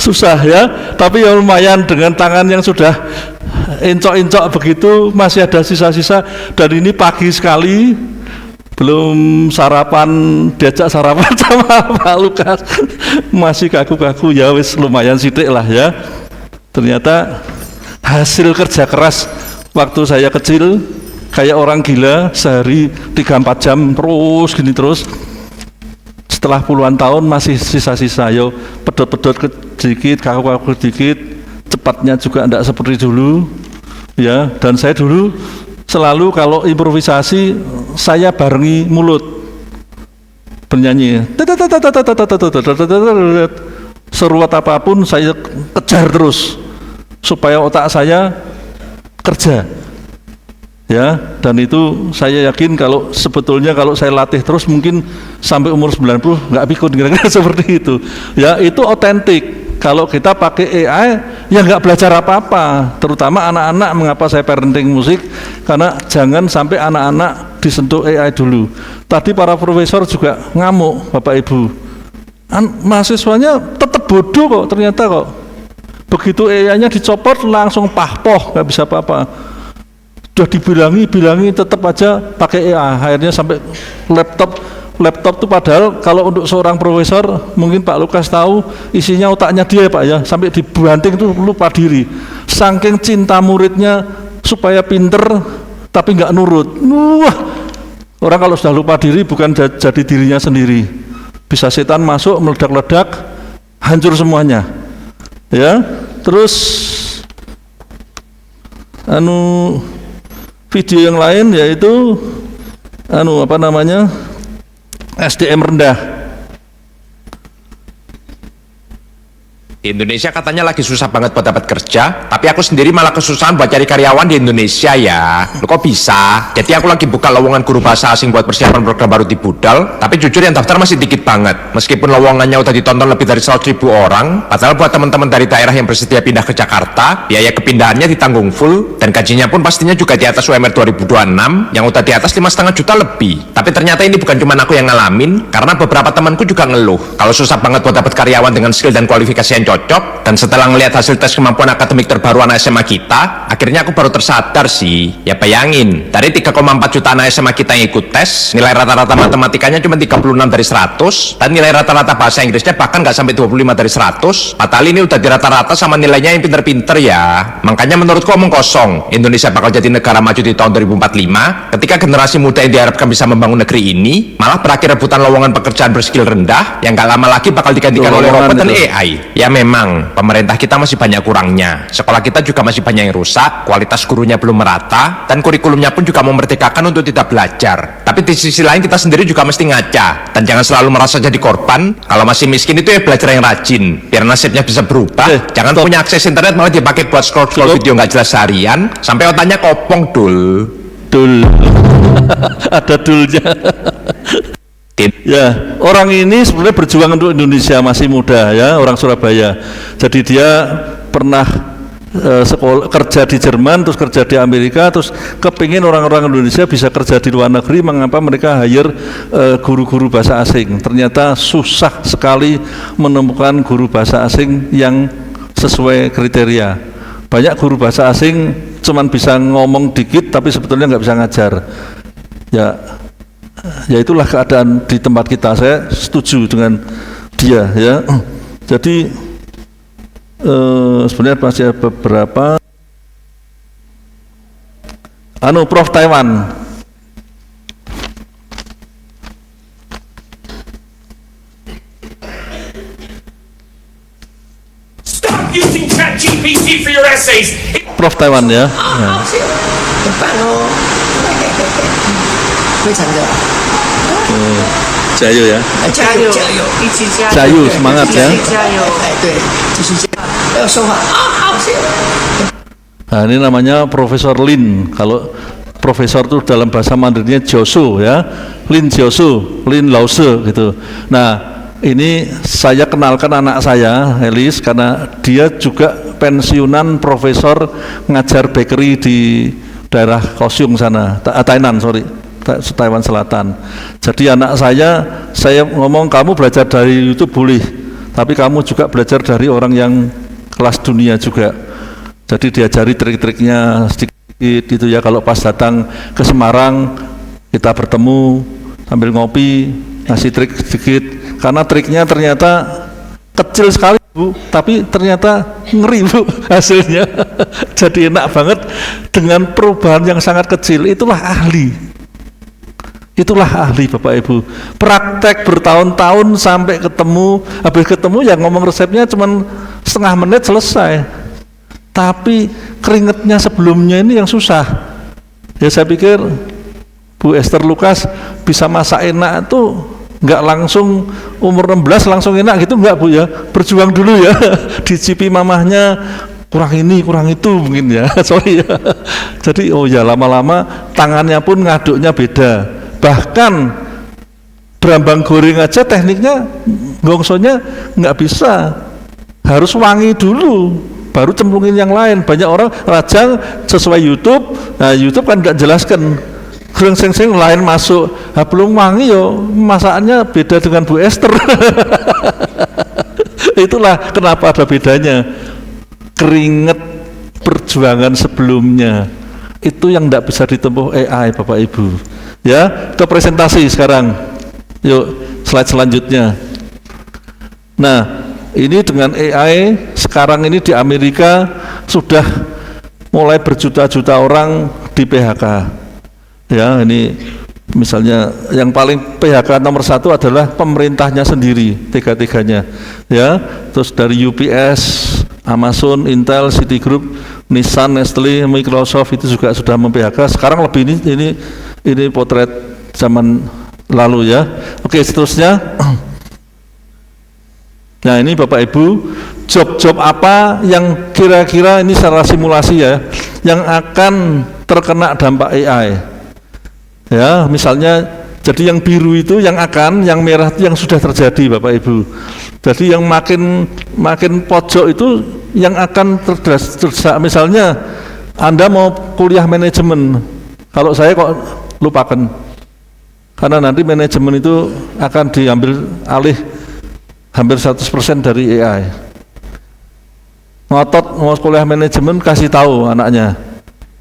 Susah ya, tapi ya lumayan dengan tangan yang sudah encok-encok begitu, masih ada sisa-sisa. Dan ini pagi sekali, belum sarapan, diajak sarapan sama Pak Lukas, masih kaku-kaku, ya wis lumayan sidik lah ya. Ternyata hasil kerja keras waktu saya kecil, kayak orang gila, sehari 3-4 jam terus gini terus. Setelah puluhan tahun masih sisa-sisa, yo pedot-pedot sedikit, kaku-kaku sedikit, cepatnya juga tidak seperti dulu, ya. Dan saya dulu selalu kalau improvisasi saya barengi mulut bernyanyi, seruat apapun saya kejar terus supaya otak saya kerja, ya. Dan itu saya yakin kalau sebetulnya kalau saya latih terus mungkin sampai umur 90 nggak pikun, kira-kira seperti itu, ya. Itu otentik. Kalau kita pakai AI, ya nggak belajar apa-apa. Terutama anak-anak, mengapa saya parenting musik? Karena jangan sampai anak-anak disentuh AI dulu. Tadi para profesor juga ngamuk, Bapak Ibu. Mahasiswanya tetap bodoh kok, ternyata kok. Begitu AI-nya dicopot, langsung pahpoh, nggak bisa apa-apa. Sudah dibilangi tetap aja pakai AI. Akhirnya sampai laptop itu padahal kalau untuk seorang profesor, mungkin Pak Lukas tahu, isinya otaknya dia Pak ya, sampai dibanting itu lupa diri. Saking cinta muridnya supaya pinter tapi nggak nurut. Wah, orang kalau sudah lupa diri bukan jadi dirinya sendiri. Bisa setan masuk, meledak-ledak, hancur semuanya. Ya, terus video yang lain yaitu SDM rendah. Di Indonesia katanya lagi susah banget buat dapat kerja, tapi aku sendiri malah kesusahan buat cari karyawan di Indonesia ya. Lo kok bisa? Jadi aku lagi buka lowongan guru bahasa asing buat persiapan program baru di Budal, tapi jujur yang daftar masih dikit banget. Meskipun lowongannya udah ditonton lebih dari 100.000 orang, padahal buat teman-teman dari daerah yang bersedia pindah ke Jakarta, biaya kepindahannya ditanggung full, dan gajinya pun pastinya juga di atas UMR 2026, yang udah di atas 5,5 juta lebih. Tapi ternyata ini bukan cuma aku yang ngalamin, karena beberapa temanku juga ngeluh kalau susah banget buat dapat karyawan dengan skill dan kualifikasi yang cocok. Dan setelah ngelihat hasil tes kemampuan akademik terbaru anak SMA kita, akhirnya aku baru tersadar sih. Ya bayangin, dari 3,4 juta anak SMA kita yang ikut tes, nilai rata-rata matematikanya cuma 36 dari 100, dan nilai rata-rata bahasa Inggrisnya bahkan nggak sampai 25 dari 100. Padahal ini udah di rata-rata sama nilainya yang pinter-pinter ya. Makanya menurutku omong kosong, Indonesia bakal jadi negara maju di tahun 2045 ketika generasi muda yang diharapkan bisa membangun negeri ini malah berakhir rebutan lowongan pekerjaan berskill rendah yang gak lama lagi bakal digantikan oleh robot dan AI. Ya memang, pemerintah kita masih banyak kurangnya, sekolah kita juga masih banyak yang rusak, kualitas gurunya belum merata, dan kurikulumnya pun juga memerdekakan untuk tidak belajar. Tapi di sisi lain kita sendiri juga mesti ngaca, dan jangan selalu merasa jadi korban. Kalau masih miskin itu ya belajar yang rajin, biar nasibnya bisa berubah. Jangan punya akses internet malah dipakai buat scroll video nggak jelas harian, sampai otaknya kopong dul. Ada dulnya. Ya, orang ini sebenarnya berjuang untuk Indonesia, masih muda ya, orang Surabaya. Jadi dia pernah sekolah, kerja di Jerman, terus kerja di Amerika, terus kepingin orang-orang Indonesia bisa kerja di luar negeri. Mengapa mereka hire guru-guru bahasa asing? Ternyata susah sekali menemukan guru bahasa asing yang sesuai kriteria. Banyak guru bahasa asing cuman bisa ngomong dikit, tapi sebetulnya nggak bisa ngajar. Ya itulah keadaan di tempat kita. Saya setuju dengan dia ya. Jadi sebenarnya masih ada beberapa Prof Taiwan. Stop using ChatGPT for your essays. Prof Taiwan ya. Jayo ya. Jayo semangat ya. Nah, ini namanya Profesor Lin. Kalau profesor itu dalam bahasa Mandarinnya Josu ya. Lin Josu, Lin Lause gitu. Nah, ini saya kenalkan anak saya, Elis, karena dia juga pensiunan profesor ngajar bakery di daerah Kaohsiung sana, Taiwan Selatan. Jadi anak saya ngomong, kamu belajar dari YouTube boleh, tapi kamu juga belajar dari orang yang kelas dunia juga. Jadi diajari trik-triknya sedikit gitu ya. Kalau pas datang ke Semarang kita bertemu sambil ngopi, ngasih trik sedikit, karena triknya ternyata kecil sekali Bu, tapi ternyata ngeri Bu hasilnya. Jadi enak banget dengan perubahan yang sangat kecil. Itulah ahli Bapak Ibu. Praktek bertahun-tahun sampai ketemu, habis ketemu ya ngomong resepnya cuman setengah menit selesai. Tapi keringetnya sebelumnya ini yang susah. Ya saya pikir Bu Esther Lukas bisa masak enak tuh nggak langsung umur 16 langsung enak gitu, nggak Bu ya, berjuang dulu ya. Dicipi mamahnya, kurang ini kurang itu mungkin ya. Sorry ya. Jadi lama-lama tangannya pun ngaduknya beda. Bahkan berambang goreng aja tekniknya gongsonya nggak bisa, harus wangi dulu baru cemplungin yang lain. Banyak orang rajang sesuai YouTube. Nah YouTube kan nggak jelaskan, sing lain masuk, belum wangi masakannya beda dengan Bu Esther. Itulah kenapa ada bedanya. Keringet perjuangan sebelumnya itu yang tidak bisa ditempuh AI Bapak Ibu ya. Ke presentasi sekarang, yuk slide selanjutnya. Nah ini dengan AI sekarang ini di Amerika sudah mulai berjuta-juta orang di PHK ya. Ini misalnya yang paling PHK nomor 1 adalah pemerintahnya sendiri, tiga-tiganya ya. Terus dari UPS, Amazon, Intel, Citigroup, Nissan, Nestle, Microsoft itu juga sudah mem-PHK. Sekarang lebih ini potret zaman lalu ya. Oke, seterusnya Nah ini Bapak Ibu, job-job apa yang kira-kira ini secara simulasi ya, yang akan terkena dampak AI. Ya, misalnya jadi yang biru itu yang akan, yang merah itu yang sudah terjadi Bapak Ibu. Jadi yang makin pojok itu yang akan terdesak. Misalnya Anda mau kuliah manajemen, kalau saya kok lupakan, karena nanti manajemen itu akan diambil alih hampir 100% dari AI. Ngotot mau kuliah manajemen, kasih tahu anaknya,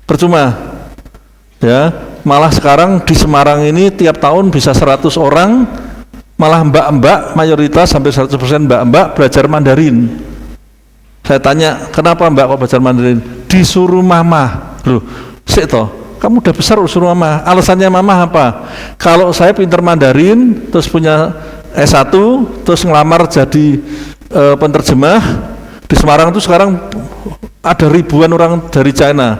percuma ya. Malah sekarang di Semarang ini tiap tahun bisa 100 orang, malah mbak-mbak mayoritas hampir 100% mbak-mbak belajar Mandarin. Saya tanya, kenapa mbak kok belajar Mandarin? Disuruh mama. Loh, sik toh, kamu udah besar suruh mama. Alasannya mama apa? Kalau saya pintar Mandarin, terus punya S1, terus ngelamar jadi penerjemah di Semarang itu sekarang ada ribuan orang dari China,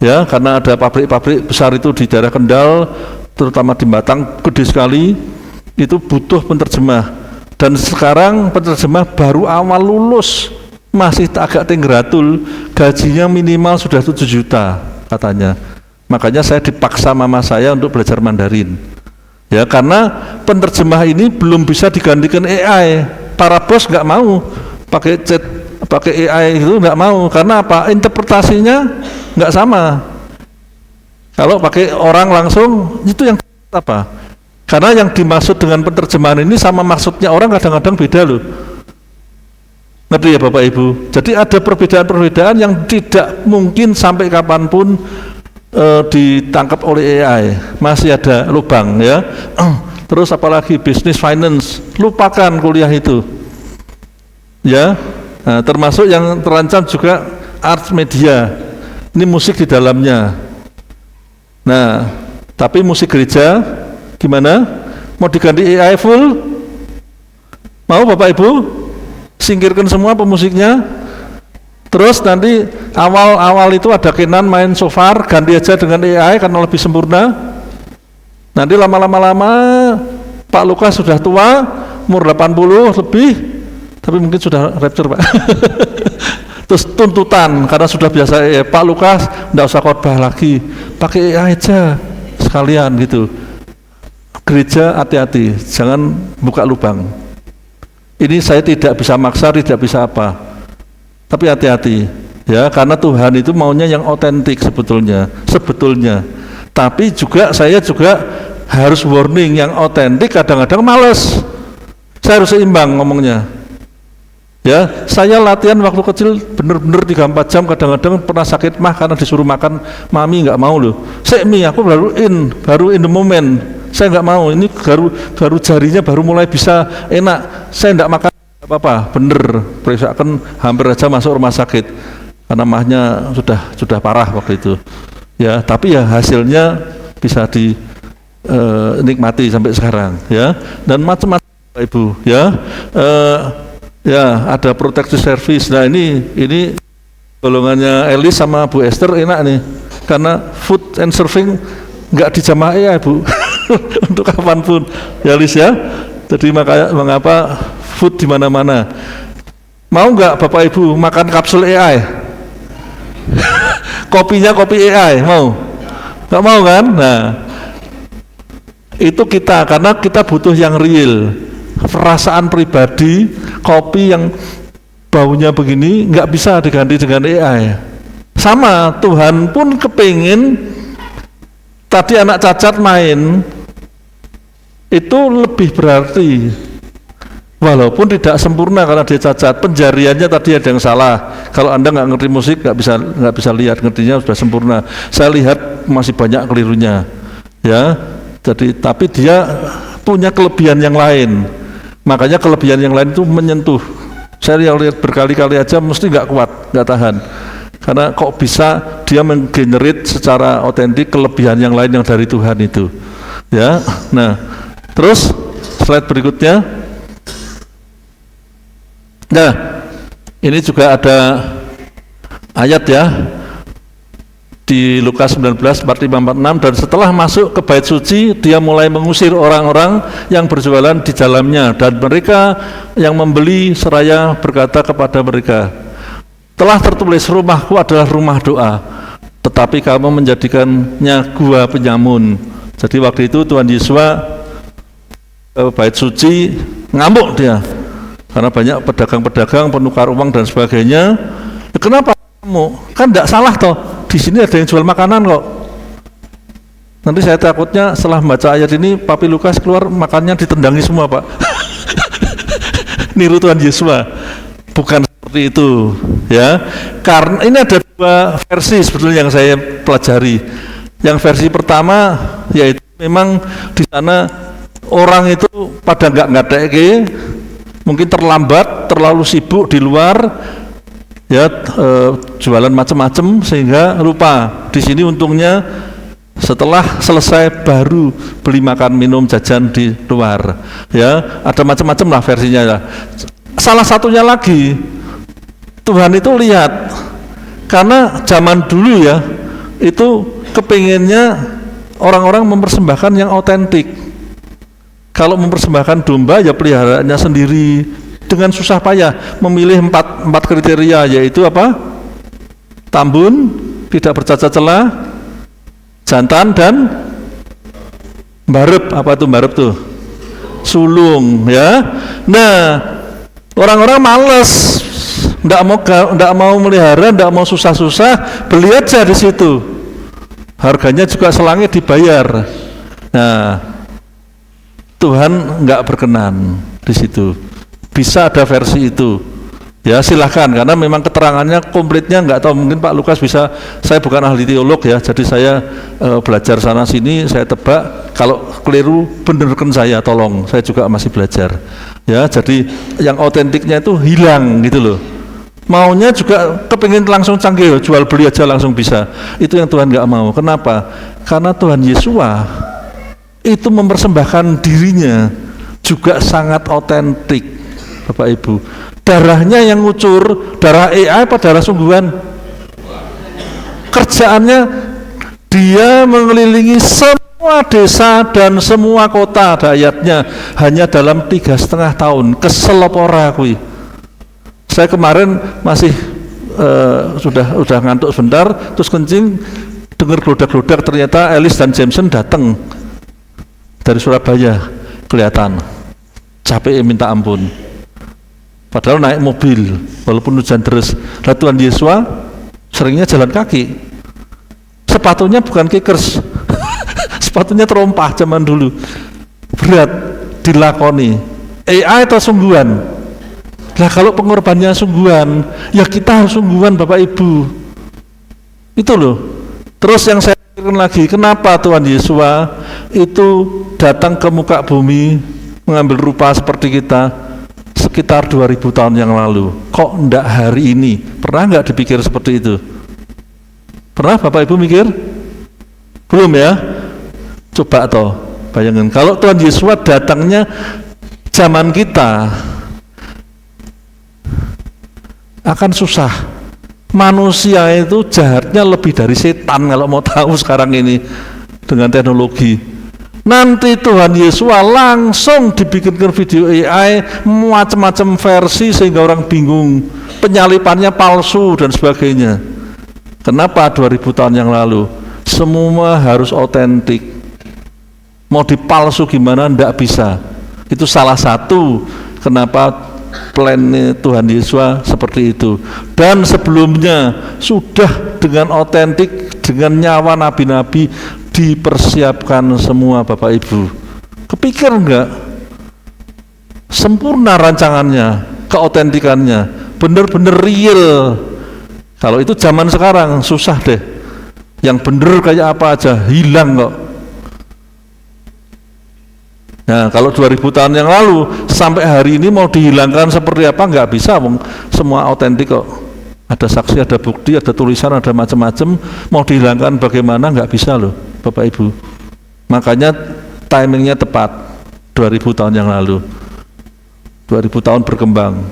ya, karena ada pabrik-pabrik besar itu di daerah Kendal, terutama di Batang, gede sekali, itu butuh penerjemah. Dan sekarang penerjemah baru awal lulus, masih agak tenggeratul, gajinya minimal sudah 7 juta katanya. Makanya saya dipaksa mama saya untuk belajar Mandarin. Ya, karena penerjemah ini belum bisa digantikan AI. Para bos nggak mau pakai chat, pakai AI itu nggak mau. Karena apa? Interpretasinya nggak sama. Kalau pakai orang langsung itu yang apa? Karena yang dimaksud dengan penerjemahan ini sama maksudnya orang kadang-kadang beda loh. Ngerti ya Bapak Ibu? Jadi ada perbedaan-perbedaan yang tidak mungkin sampai kapanpun ditangkap oleh AI, masih ada lubang ya. Terus apalagi bisnis finance, lupakan kuliah itu ya. Nah, termasuk yang terancam juga arts media, ini musik di dalamnya. Nah, tapi musik gereja gimana? Mau diganti AI full? Mau Bapak Ibu? Singkirkan semua pemusiknya. Terus nanti awal-awal itu ada Kenan main shofar, ganti aja dengan AI karena lebih sempurna. Nanti lama-lama Pak Lukas sudah tua, umur 80 lebih, tapi mungkin sudah rapture Pak. Terus tuntutan karena sudah biasa Pak Lukas enggak usah khotbah lagi, pakai AI aja sekalian gitu. Gereja hati-hati, jangan buka lubang. Ini saya tidak bisa maksa, tidak bisa apa. Tapi hati-hati ya, karena Tuhan itu maunya yang otentik sebetulnya. Tapi juga saya juga harus warning, yang otentik kadang-kadang males. Saya harus seimbang ngomongnya. Ya, saya latihan waktu kecil bener-bener 3-4 jam, kadang-kadang pernah sakit mah karena disuruh makan, mami nggak mau loh. Mi, aku baru in the moment. Saya nggak mau. Ini baru jarinya baru mulai bisa enak. Saya nggak makan apa-apa, bener, periksakan hampir aja masuk rumah sakit karena mahnya sudah parah waktu itu ya. Tapi ya hasilnya bisa dinikmati sampai sekarang ya. Dan macam-macam Ibu ya. Ya ada protective service. Nah ini golongannya Elis sama Bu Esther enak nih, karena food and serving nggak dijamah ya Bu. Untuk kapanpun ya Elis ya. Jadi makanya mengapa food di mana-mana. Mau nggak Bapak Ibu makan kapsul AI? Kopinya kopi AI, mau? Nggak mau kan? Nah, itu kita, karena kita butuh yang real. Perasaan pribadi, kopi yang baunya begini nggak bisa diganti dengan AI. Sama, Tuhan pun kepingin tadi anak cacat main, itu lebih berarti. Walaupun tidak sempurna karena dia cacat, penjariannya tadi ada yang salah. Kalau Anda nggak ngerti musik nggak bisa lihat, ngertinya sudah sempurna. Saya lihat masih banyak kelirunya, ya. Jadi tapi dia punya kelebihan yang lain. Makanya kelebihan yang lain itu menyentuh. Saya lihat berkali-kali aja mesti nggak kuat, nggak tahan. Karena kok bisa dia menggenerate secara otentik kelebihan yang lain yang dari Tuhan itu, ya. Nah, terus slide berikutnya. Nah, ini juga ada ayat ya. di Lukas 19, 45-46, dan setelah masuk ke bait suci dia mulai mengusir orang-orang yang berjualan di dalamnya, dan mereka yang membeli seraya berkata kepada mereka, telah tertulis rumahku adalah rumah doa, tetapi kamu menjadikannya gua penyamun. Jadi waktu itu Tuhan Yesus ke bait suci ngamuk dia karena banyak pedagang-pedagang penukar uang dan sebagainya. Kenapa kamu? Kan tidak salah toh, di sini ada yang jual makanan kok. Nanti saya takutnya setelah membaca ayat ini Papi Lukas keluar makannya ditendangi semua, Pak. Niru Tuhan Yesus. Bukan seperti itu ya. Karena ini ada dua versi sebetulnya yang saya pelajari. Yang versi pertama yaitu memang di sana orang itu pada nggak ngadeke, mungkin terlambat, terlalu sibuk di luar ya, jualan macam-macam sehingga lupa. Di sini untungnya setelah selesai baru beli makan minum jajan di luar ya, ada macam-macam lah versinya ya. Salah satunya lagi Tuhan itu lihat, karena zaman dulu ya itu kepinginnya orang-orang mempersembahkan yang otentik. Kalau mempersembahkan domba ya peliharaannya sendiri dengan susah payah, memilih empat kriteria, yaitu apa? Tambun, tidak bercacat celah, jantan, dan barep. Apa itu barep tuh? Sulung ya. Nah, orang-orang males, nggak mau melihara, nggak mau susah-susah, beli aja di situ. Harganya juga selangit dibayar. Nah, Tuhan nggak berkenan di situ. Bisa ada versi itu. Ya silahkan, karena memang keterangannya komplitnya nggak tahu, mungkin Pak Lukas bisa. Saya bukan ahli teolog ya, jadi saya belajar sana sini, saya tebak. Kalau keliru benarkan saya, tolong. Saya juga masih belajar. Ya, jadi yang otentiknya itu hilang gitu loh. Maunya juga kepingin langsung canggih, jual beli aja langsung bisa. Itu yang Tuhan nggak mau. Kenapa? Karena Tuhan Yesus itu mempersembahkan dirinya juga sangat otentik, Bapak Ibu. Darahnya yang ngucur, darah AI apa darah sungguhan? Kerjaannya dia mengelilingi semua desa dan semua kota, ada ayatnya, hanya dalam 3,5 tahun. Kesel apa ora kuwi? Saya kemarin masih sudah ngantuk sebentar, terus kencing, dengar glodak-glodak, ternyata Ellis dan Jameson datang dari Surabaya, kelihatan capek minta ampun. Padahal naik mobil, walaupun hujan deras. Lah Tuhan Yesus seringnya jalan kaki. Sepatunya bukan kickers, sepatunya terompah zaman dulu. Berat dilakoni. AI atau sungguhan? Lah kalau pengorbannya sungguhan, ya kita harus sungguhan Bapak Ibu. Itu loh. Terus yang saya pikirkan lagi, kenapa Tuhan Yesus itu datang ke muka bumi mengambil rupa seperti kita sekitar 2000 tahun yang lalu? Kok ndak hari ini? Pernah nggak dipikir seperti itu? Pernah Bapak Ibu mikir? Belum ya? Coba toh bayangin, kalau Tuhan Yesus datangnya zaman kita, akan susah. Manusia itu jahatnya lebih dari setan kalau mau tahu sekarang ini dengan teknologi. Nanti Tuhan Yesus langsung dibikinkan video AI macam-macam versi sehingga orang bingung, penyalipannya palsu dan sebagainya. Kenapa 2000 tahun yang lalu? Semua harus otentik. Mau dipalsu gimana? Ndak bisa. Itu salah satu kenapa plan Tuhan Yesus seperti itu. Dan sebelumnya sudah dengan otentik, dengan nyawa nabi-nabi dipersiapkan semua Bapak Ibu. Kepikir enggak? Sempurna rancangannya, keotentikannya, benar-benar real. Kalau itu zaman sekarang susah deh. Yang bener kayak apa aja hilang kok. Nah, kalau 2000 tahun yang lalu sampai hari ini mau dihilangkan seperti apa nggak bisa, semua otentik kok. Ada saksi, ada bukti, ada tulisan, ada macam-macam. Mau dihilangkan bagaimana nggak bisa loh, Bapak Ibu. Makanya timingnya tepat 2000 tahun yang lalu. 2000 tahun berkembang.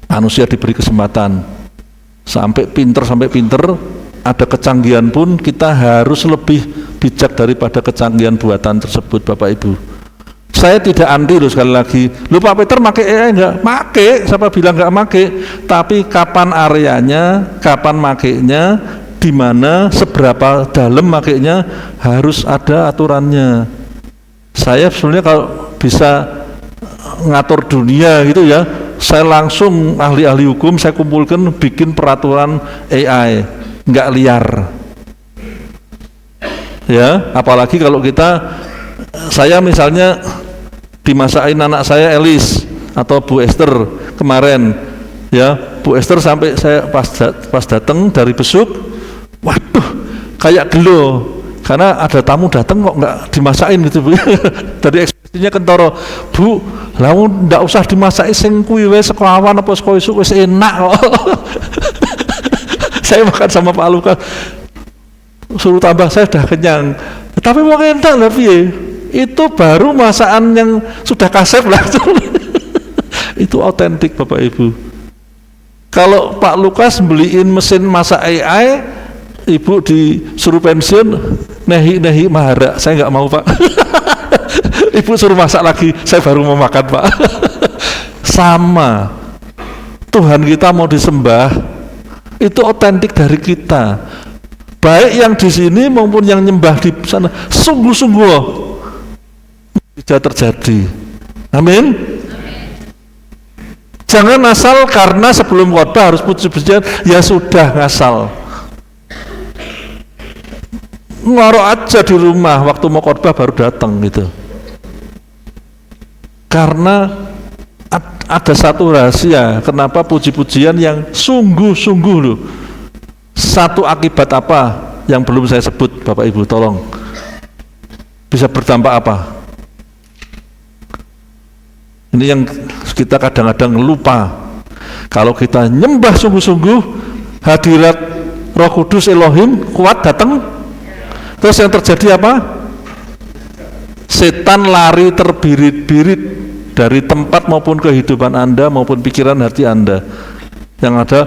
Manusia diberi kesempatan sampai pinter ada kecanggihan pun kita harus lebih bijak daripada kecanggihan buatan tersebut, Bapak Ibu. Saya tidak anti loh, sekali lagi. Loh Pak Peter pakai AI enggak? Pakai, siapa bilang enggak pakai? Tapi kapan areanya, kapan makainya, di mana, seberapa dalam makainya, harus ada aturannya. Saya sebenarnya kalau bisa ngatur dunia gitu ya, saya langsung ahli-ahli hukum saya kumpulkan bikin peraturan AI, nggak liar. Ya, apalagi kalau saya misalnya dimasakin anak saya Elis atau Bu Esther kemarin, ya Bu Esther sampai saya pas datang dari besuk, waduh kayak gelo karena ada tamu datang kok nggak dimasakin gitu Bu. Dari ekspresinya kentoro, Bu, lamun nggak usah dimasakin sing kuwi wis sekawan apa saka isuk wis enak kok. Saya makan sama Pak Lukas, suruh tambah saya sudah kenyang. Tapi mau enak lah piye? Itu baru masakan yang sudah kasep lah. Itu autentik Bapak Ibu. Kalau Pak Lukas beliin mesin masak AI, Ibu disuruh pensiun, nehi mahara, saya nggak mau Pak. Ibu suruh masak lagi, saya baru mau makan Pak. Sama, Tuhan kita mau disembah, itu otentik dari kita. Baik yang di sini maupun yang nyembah di sana, sungguh-sungguh tidak terjadi. Amin. Jangan asal karena sebelum khotbah harus puji-pujian, ya sudah ngasal. Ngorok aja di rumah, waktu mau khotbah baru datang gitu. Karena ada satu rahasia, kenapa puji-pujian yang sungguh-sungguh loh. Satu akibat apa yang belum saya sebut, Bapak Ibu, tolong. Bisa berdampak apa? Ini yang kita kadang-kadang lupa. Kalau kita nyembah sungguh-sungguh, hadirat Roh Kudus Elohim kuat datang. Terus yang terjadi apa? Setan lari terbirit-birit dari tempat maupun kehidupan Anda maupun pikiran hati Anda. Yang ada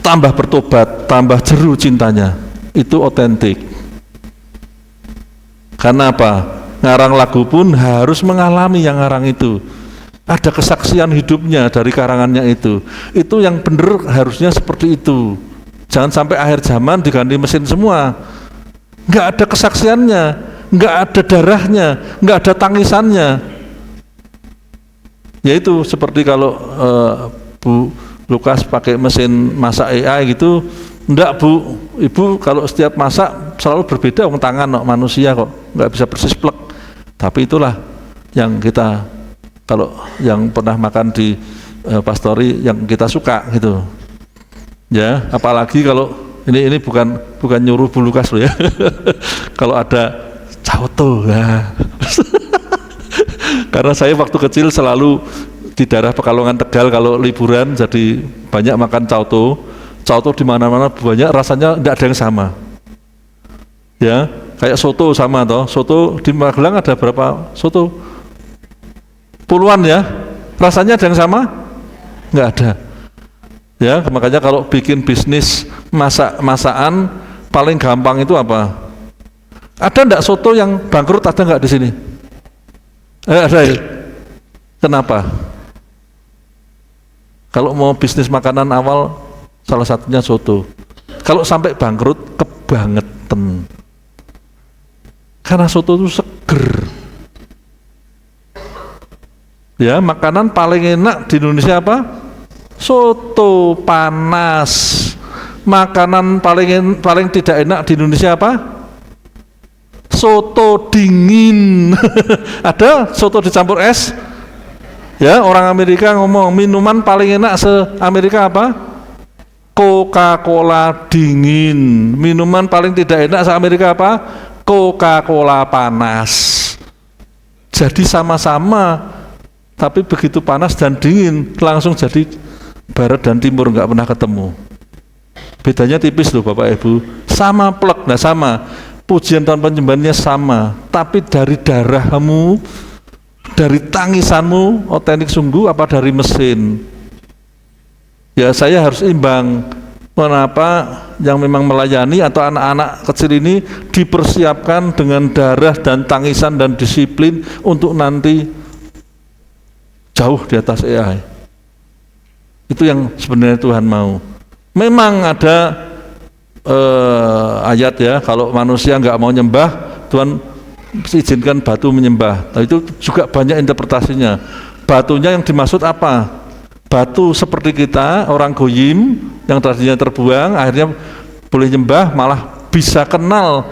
tambah bertobat, tambah jeru cintanya. Itu otentik. Karena apa? Ngarang lagu pun harus mengalami yang ngarang itu. Ada kesaksian hidupnya dari karangannya itu. Itu yang benar harusnya seperti itu. Jangan sampai akhir zaman diganti mesin semua. Nggak ada kesaksiannya, nggak ada darahnya, nggak ada tangisannya. Yaitu seperti kalau Bu Lukas pakai mesin masak AI gitu, enggak Bu, Ibu kalau setiap masak selalu berbeda, tangan manusia kok, nggak bisa persis plek. Tapi itulah yang kita, kalau yang pernah makan di pastori yang kita suka gitu. Ya, apalagi kalau ini bukan nyuruh Bu Lukas loh ya. Kalau ada cauto ya. Karena saya waktu kecil selalu di daerah Pekalongan Tegal kalau liburan jadi banyak makan cauto di mana-mana banyak, rasanya tidak ada yang sama. Ya, kayak soto sama toh. Soto di Magelang ada berapa soto? Puluhan ya. Rasanya ada yang sama? Nggak ada. Ya, makanya kalau bikin bisnis masakan paling gampang itu apa? Ada enggak soto yang bangkrut, ada enggak di sini? Ada ya? Kenapa? Kalau mau bisnis makanan awal salah satunya soto. Kalau sampai bangkrut kebangetan. Karena soto itu seger. Ya, makanan paling enak di Indonesia apa? Soto panas. Makanan paling tidak enak di Indonesia apa? Soto dingin. Ada soto dicampur es. Ya, orang Amerika ngomong minuman paling enak se-Amerika apa? Coca-Cola dingin. Minuman paling tidak enak se-Amerika apa? Coca-Cola panas. Jadi sama-sama, tapi begitu panas dan dingin langsung jadi barat dan timur, nggak pernah ketemu. Bedanya tipis loh Bapak Ibu. Sama plek, nah sama. Pujian dan penyembahannya sama, tapi dari darahmu, dari tangisanmu otentik sungguh apa dari mesin? Ya saya harus imbang. Kenapa? yang memang melayani atau anak-anak kecil ini dipersiapkan dengan darah dan tangisan dan disiplin untuk nanti jauh di atas AI. Itu yang sebenarnya Tuhan mau. Memang ada ayat ya, kalau manusia nggak mau nyembah, Tuhan izinkan batu menyembah. Nah, itu juga banyak interpretasinya. Batunya yang dimaksud apa? Batu seperti kita, orang goyim yang tadinya terbuang, akhirnya boleh nyembah, malah bisa kenal,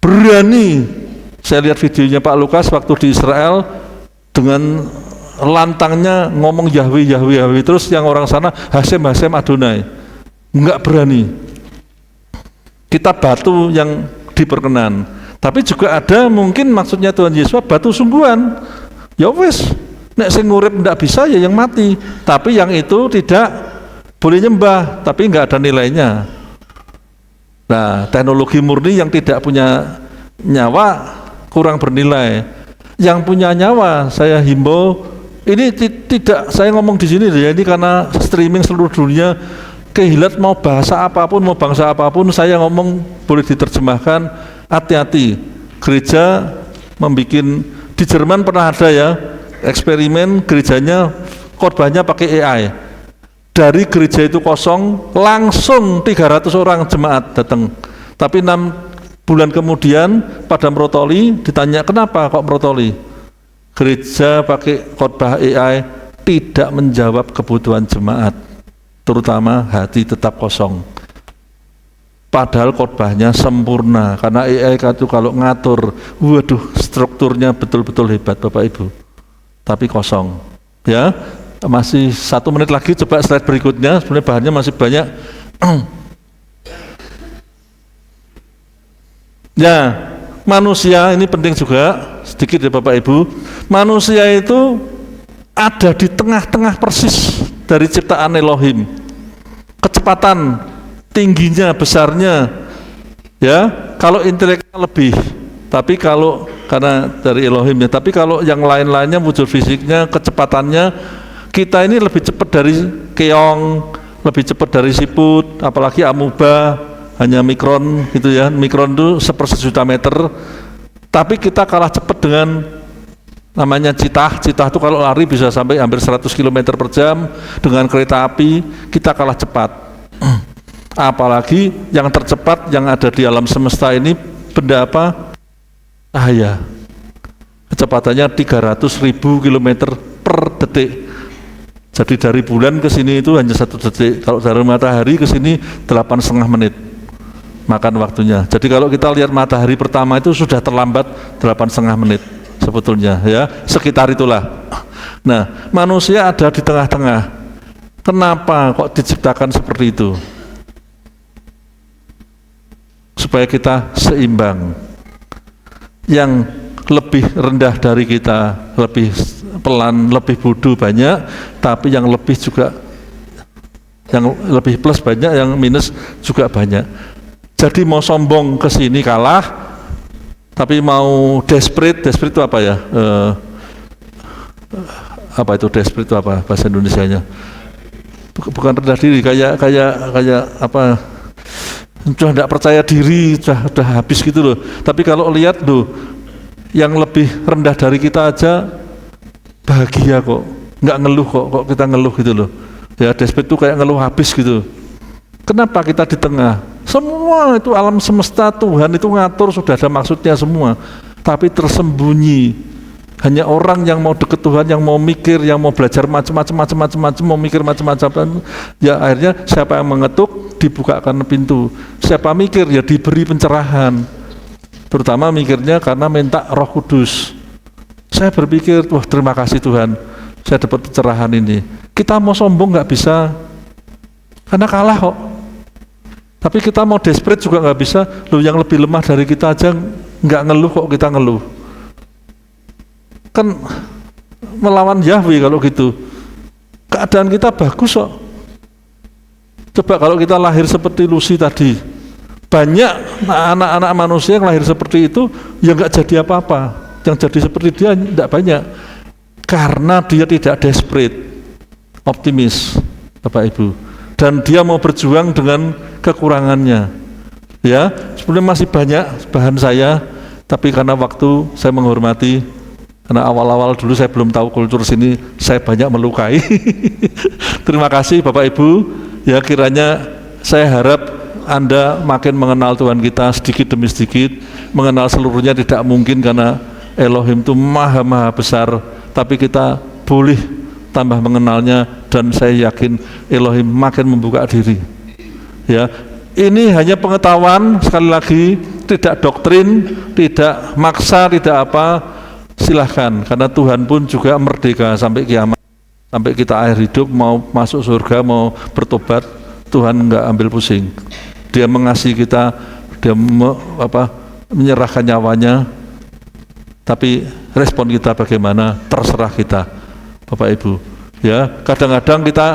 berani. Saya lihat videonya Pak Lukas waktu di Israel, dengan lantangnya ngomong Yahweh, Yahweh, Yahweh, terus yang orang sana Hasem, Hasem, Adonai. Enggak berani. Kita batu yang diperkenan. Tapi juga ada mungkin maksudnya Tuhan Yesus batu sungguhan. Ya wes, nek sing ngurip ndak bisa ya yang mati. Tapi yang itu tidak boleh nyembah, tapi nggak ada nilainya. Nah, teknologi murni yang tidak punya nyawa kurang bernilai. Yang punya nyawa saya himbau, ini tidak saya ngomong di sini ya, ini karena streaming seluruh dunia. Kehilat mau bahasa apapun, mau bangsa apapun, saya ngomong boleh diterjemahkan. Hati-hati, gereja membuat, di Jerman pernah ada ya eksperimen, gerejanya khotbahnya pakai AI. Dari gereja itu kosong, langsung 300 orang jemaat datang. Tapi 6 bulan kemudian pada merotoli, ditanya kenapa kok merotoli? Gereja pakai khotbah AI tidak menjawab kebutuhan jemaat, terutama hati tetap kosong. Padahal khotbahnya sempurna, karena AI itu kalau ngatur, waduh, strukturnya betul-betul hebat Bapak Ibu. Tapi kosong. Ya, masih 1 menit lagi, coba slide berikutnya. Sebenarnya bahannya masih banyak. Ya, manusia ini penting juga, sedikit ya Bapak Ibu. Manusia itu ada di tengah-tengah persis dari ciptaan Elohim. Kecepatan tingginya, besarnya, ya, kalau inteleknya lebih, tapi kalau karena dari Elohim ya, tapi kalau yang lain-lainnya wujud fisiknya, kecepatannya, kita ini lebih cepat dari keong, lebih cepat dari siput, apalagi amuba, hanya mikron gitu ya, mikron itu 1/1.000.000 meter, tapi kita kalah cepat dengan namanya citah itu kalau lari bisa sampai hampir 100 km per jam, dengan kereta api kita kalah cepat. Apalagi yang tercepat yang ada di alam semesta ini benda apa? Cahaya. Kecepatannya 300.000 km per detik. Jadi dari bulan ke sini itu hanya 1 detik. Kalau dari matahari ke sini 8,5 menit makan waktunya. Jadi kalau kita lihat matahari pertama itu sudah terlambat 8,5 menit sebetulnya ya, sekitar itulah. Nah, manusia ada di tengah-tengah. Kenapa kok diciptakan seperti itu? Supaya kita seimbang. Yang lebih rendah dari kita, lebih pelan, lebih bodoh banyak, tapi yang lebih juga, yang lebih plus banyak, yang minus juga banyak. Jadi mau sombong ke sini kalah, tapi mau desperate itu apa ya? Apa itu desperate itu apa bahasa Indonesianya? Bukan rendah diri, kayak apa? Sudah tidak percaya diri, sudah habis gitu loh. Tapi kalau lihat loh, yang lebih rendah dari kita aja bahagia kok, nggak ngeluh kok kita ngeluh gitu loh. Ya, desperate itu kayak ngeluh habis gitu. Kenapa kita di tengah? Semua itu alam semesta Tuhan itu ngatur, sudah ada maksudnya semua. Tapi tersembunyi. Hanya orang yang mau deket Tuhan, yang mau mikir, yang mau belajar macam-macam, mau mikir macam-macam, ya akhirnya siapa yang mengetuk dibukakan pintu. Siapa mikir ya diberi pencerahan. Terutama mikirnya karena minta Roh Kudus. Saya berpikir, wah terima kasih Tuhan, saya dapat pencerahan ini. Kita mau sombong nggak bisa, karena kalah kok. Tapi kita mau desperate juga nggak bisa. Loh, yang lebih lemah dari kita aja nggak ngeluh kok kita ngeluh. Kan melawan Yahweh kalau gitu. Keadaan kita bagus kok. Coba kalau kita lahir seperti Lucy tadi, banyak anak-anak manusia yang lahir seperti itu yang nggak jadi apa-apa. Yang jadi seperti dia tidak banyak, karena dia tidak desperate, optimis Bapak Ibu, dan dia mau berjuang dengan kekurangannya. Ya, sebenarnya masih banyak bahan saya, tapi karena waktu saya menghormati, karena awal-awal dulu saya belum tahu kultur sini, saya banyak melukai. Terima kasih Bapak Ibu. Ya, kiranya saya harap Anda makin mengenal Tuhan kita sedikit demi sedikit, mengenal seluruhnya tidak mungkin karena Elohim itu maha besar, tapi kita boleh tambah mengenalnya, dan saya yakin Elohim makin membuka diri. Ya, ini hanya pengetahuan, sekali lagi tidak doktrin, tidak maksa, tidak apa, silahkan, karena Tuhan pun juga merdeka sampai kiamat, sampai kita akhir hidup, mau masuk surga, mau bertobat, Tuhan enggak ambil pusing. Dia mengasihi kita, dia menyerahkan nyawanya, tapi respon kita bagaimana terserah kita, Bapak Ibu. Ya, kadang-kadang kita,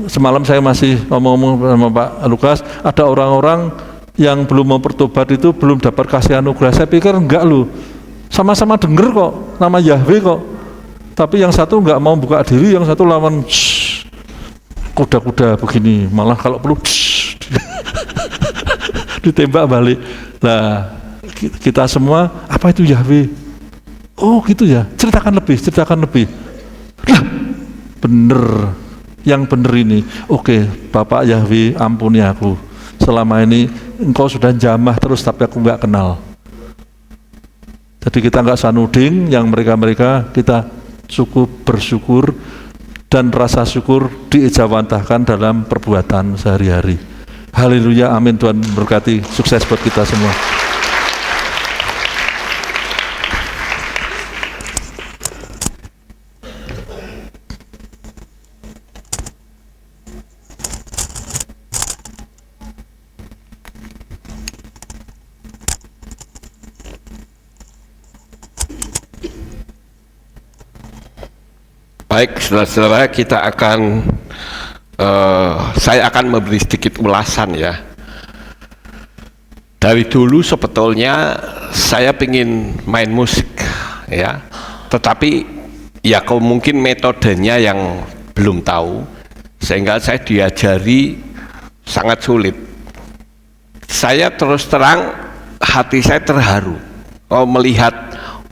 semalam saya masih ngomong sama Pak Lukas, ada orang-orang yang belum mau bertobat itu belum dapat kasih anugerah. Saya pikir enggak loh, sama-sama denger kok nama Yahweh kok, tapi yang satu enggak mau buka diri, yang satu lawan kuda-kuda begini, malah kalau perlu ditembak balik. Nah, kita semua, apa itu Yahweh? Oh gitu ya, ceritakan lebih. Lah, bener, yang bener ini. Oke, Bapak Yahweh, ampuni aku. Selama ini engkau sudah jamah terus, tapi aku nggak kenal. Jadi kita nggak sanuding yang mereka, kita cukup bersyukur, dan rasa syukur diejawantahkan dalam perbuatan sehari-hari. Haleluya, amin. Tuhan berkati, sukses buat kita semua. Baik, saudara-saudara, kita akan saya akan memberi sedikit ulasan ya. Dari dulu sebetulnya saya ingin main musik ya, tetapi ya mungkin metodenya yang belum tahu, sehingga saya diajari sangat sulit. Saya terus terang, hati saya terharu melihat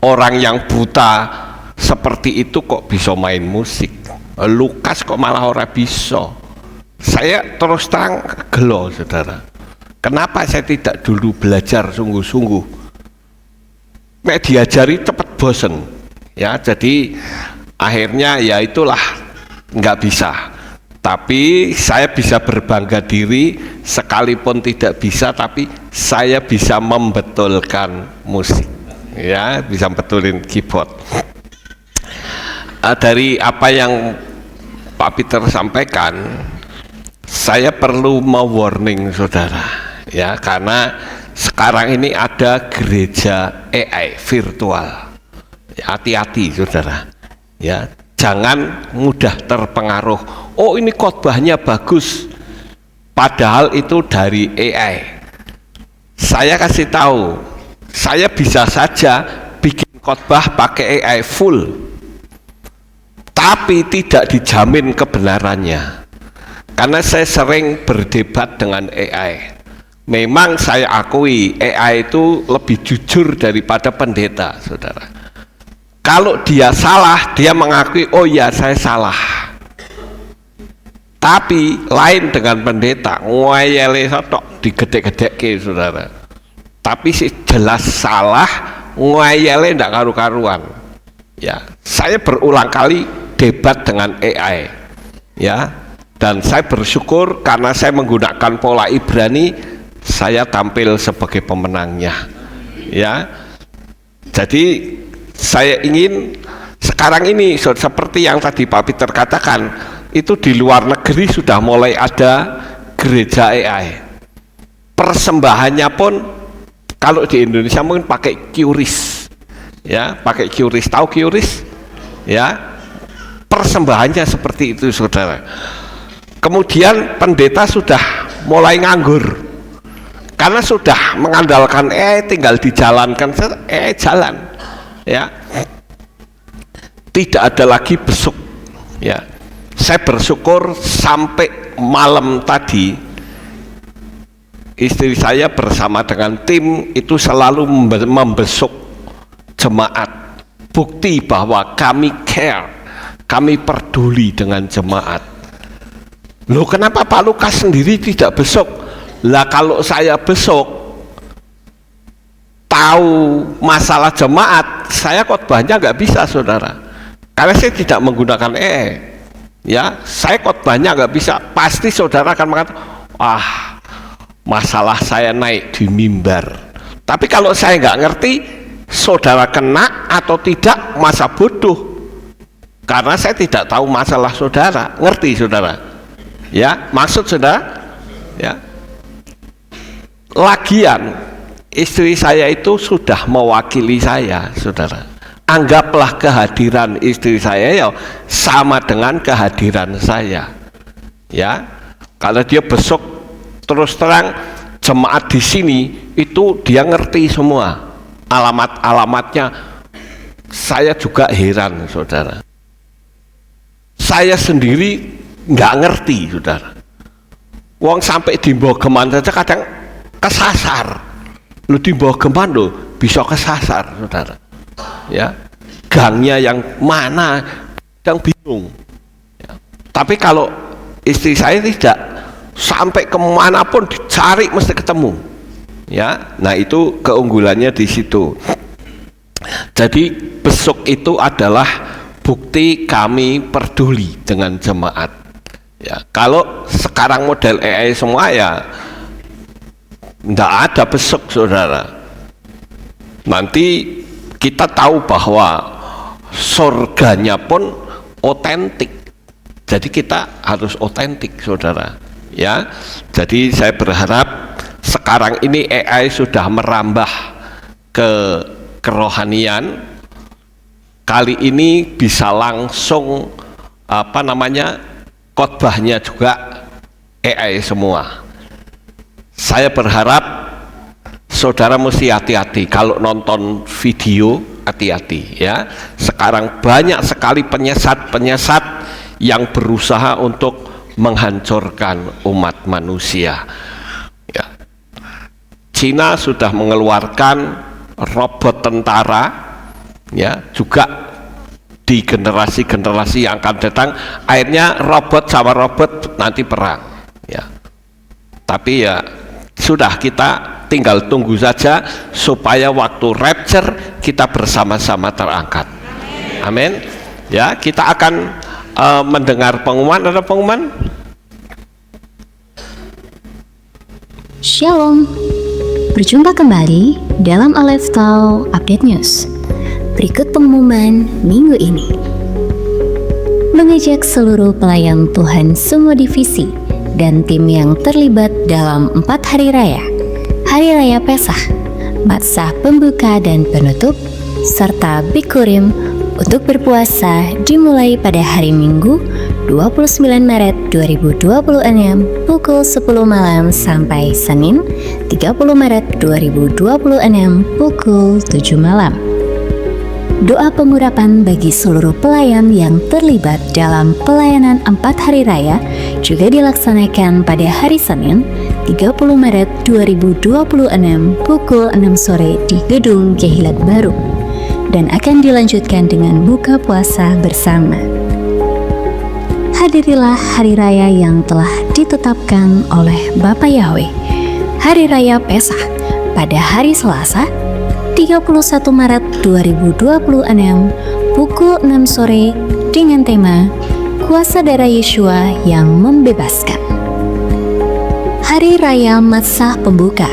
orang yang buta seperti itu kok bisa main musik. Lukas kok malah orang bisa. Saya terus terang gelo, saudara. Kenapa saya tidak dulu belajar sungguh-sungguh? Nek diajari cepat bosen ya, jadi akhirnya ya itulah, nggak bisa. Tapi saya bisa berbangga diri, sekalipun tidak bisa, tapi saya bisa membetulkan musik ya, bisa betulin keyboard. Dari apa yang Pak Peter sampaikan, saya perlu warning saudara ya, karena sekarang ini ada gereja AI virtual. Hati-hati saudara ya, jangan mudah terpengaruh. Oh, ini khotbahnya bagus, padahal itu dari AI. Saya kasih tahu, saya bisa saja bikin khotbah pakai AI full, tapi tidak dijamin kebenarannya. Karena saya sering berdebat dengan AI. Memang saya akui AI itu lebih jujur daripada pendeta, saudara. Kalau dia salah, dia mengakui, oh ya saya salah. Tapi lain dengan pendeta, ngoyele sotok digedek-gedeke, saudara. Tapi sih jelas salah, ngoyele ndak karu-karuan. Ya, saya berulang kali debat dengan AI ya, dan saya bersyukur karena saya menggunakan pola Ibrani, saya tampil sebagai pemenangnya ya. Jadi saya ingin sekarang ini seperti yang tadi Pak Peter katakan, itu di luar negeri sudah mulai ada gereja AI. Persembahannya pun kalau di Indonesia mungkin pakai QRIS ya, pakai QRIS. Tahu QRIS ya? Persembahannya seperti itu saudara. Kemudian pendeta sudah mulai nganggur karena sudah mengandalkan tinggal dijalankan, jalan ya, tidak ada lagi besuk ya. Saya bersyukur sampai malam tadi istri saya bersama dengan tim itu selalu membesuk jemaat, bukti bahwa kami care, kami peduli dengan jemaat. Loh, kenapa Pak Lukas sendiri tidak besok? Lah kalau saya besok, tahu masalah jemaat, saya khotbahnya nggak bisa, saudara, karena saya tidak menggunakan ya, saya khotbahnya nggak bisa. Pasti saudara akan mengatakan, masalah saya naik di mimbar. Tapi kalau saya nggak ngerti, saudara kena atau tidak, masa bodoh, karena saya tidak tahu masalah saudara. Ngerti saudara? Ya, maksud saudara? Ya. Lagian istri saya itu sudah mewakili saya, saudara. Anggaplah kehadiran istri saya ya sama dengan kehadiran saya. Ya, kalau dia besok terus terang jemaat di sini itu dia ngerti semua alamat-alamatnya. Saya juga heran, saudara. Saya sendiri nggak ngerti, saudara. Wong sampai di Bogeman saja kadang kesasar. Lu di Bogeman lo bisa kesasar, saudara. Ya, gangnya yang mana yang bingung. Ya. Tapi kalau istri saya tidak, sampai kemanapun dicari mesti ketemu. Ya, nah itu keunggulannya di situ. Jadi besok itu adalah bukti kami peduli dengan jemaat. Ya, kalau sekarang model AI semua ya enggak ada besok, saudara. Nanti kita tahu bahwa surganya pun otentik. Jadi kita harus otentik, saudara. Ya, jadi saya berharap sekarang ini AI sudah merambah ke kerohanian. Kali ini bisa langsung khotbahnya juga AI semua. Saya berharap saudara mesti hati-hati kalau nonton video, hati-hati ya. Sekarang banyak sekali penyesat-penyesat yang berusaha untuk menghancurkan umat manusia. Ya. Cina sudah mengeluarkan robot tentara, ya, juga di generasi-generasi yang akan datang. Akhirnya robot sama robot nanti perang. Ya. Tapi ya sudah, kita tinggal tunggu saja supaya waktu rapture kita bersama-sama terangkat. Amin. Ya, kita akan mendengar pengumuman. Ada pengumuman? Shalom, berjumpa kembali dalam Aleph Tau Update News. Berikut pengumuman minggu ini. Mengajak seluruh pelayan Tuhan semua divisi dan tim yang terlibat dalam 4 hari raya, Hari Raya Pesah, Matsah Pembuka dan Penutup, serta Bikurim untuk berpuasa dimulai pada hari Minggu 29 Maret 2026 pukul 10 malam sampai Senin 30 Maret 2026 pukul 7 malam. Doa pengurapan bagi seluruh pelayan yang terlibat dalam pelayanan 4 hari raya juga dilaksanakan pada hari Senin 30 Maret 2026 pukul 6 sore di Gedung Kehilat Baru dan akan dilanjutkan dengan buka puasa bersama. Hadirilah hari raya yang telah ditetapkan oleh Bapa Yahweh, Hari Raya Pesah pada hari Selasa 31 Maret 2026 pukul 6 sore dengan tema Kuasa Darah Yeshua yang Membebaskan. Hari Raya Matsah Pembuka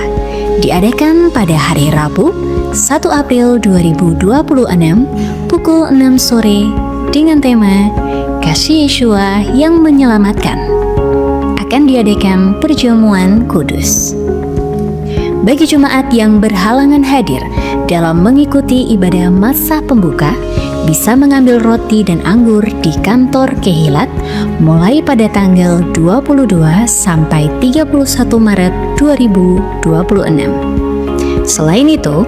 diadakan pada hari Rabu 1 April 2026 pukul 6 sore dengan tema Kasih Yeshua yang Menyelamatkan. Akan diadakan perjamuan kudus. Bagi jemaat yang berhalangan hadir dalam mengikuti ibadah Matsah Pembuka, bisa mengambil roti dan anggur di kantor Kehilat mulai pada tanggal 22 sampai 31 Maret 2026. Selain itu,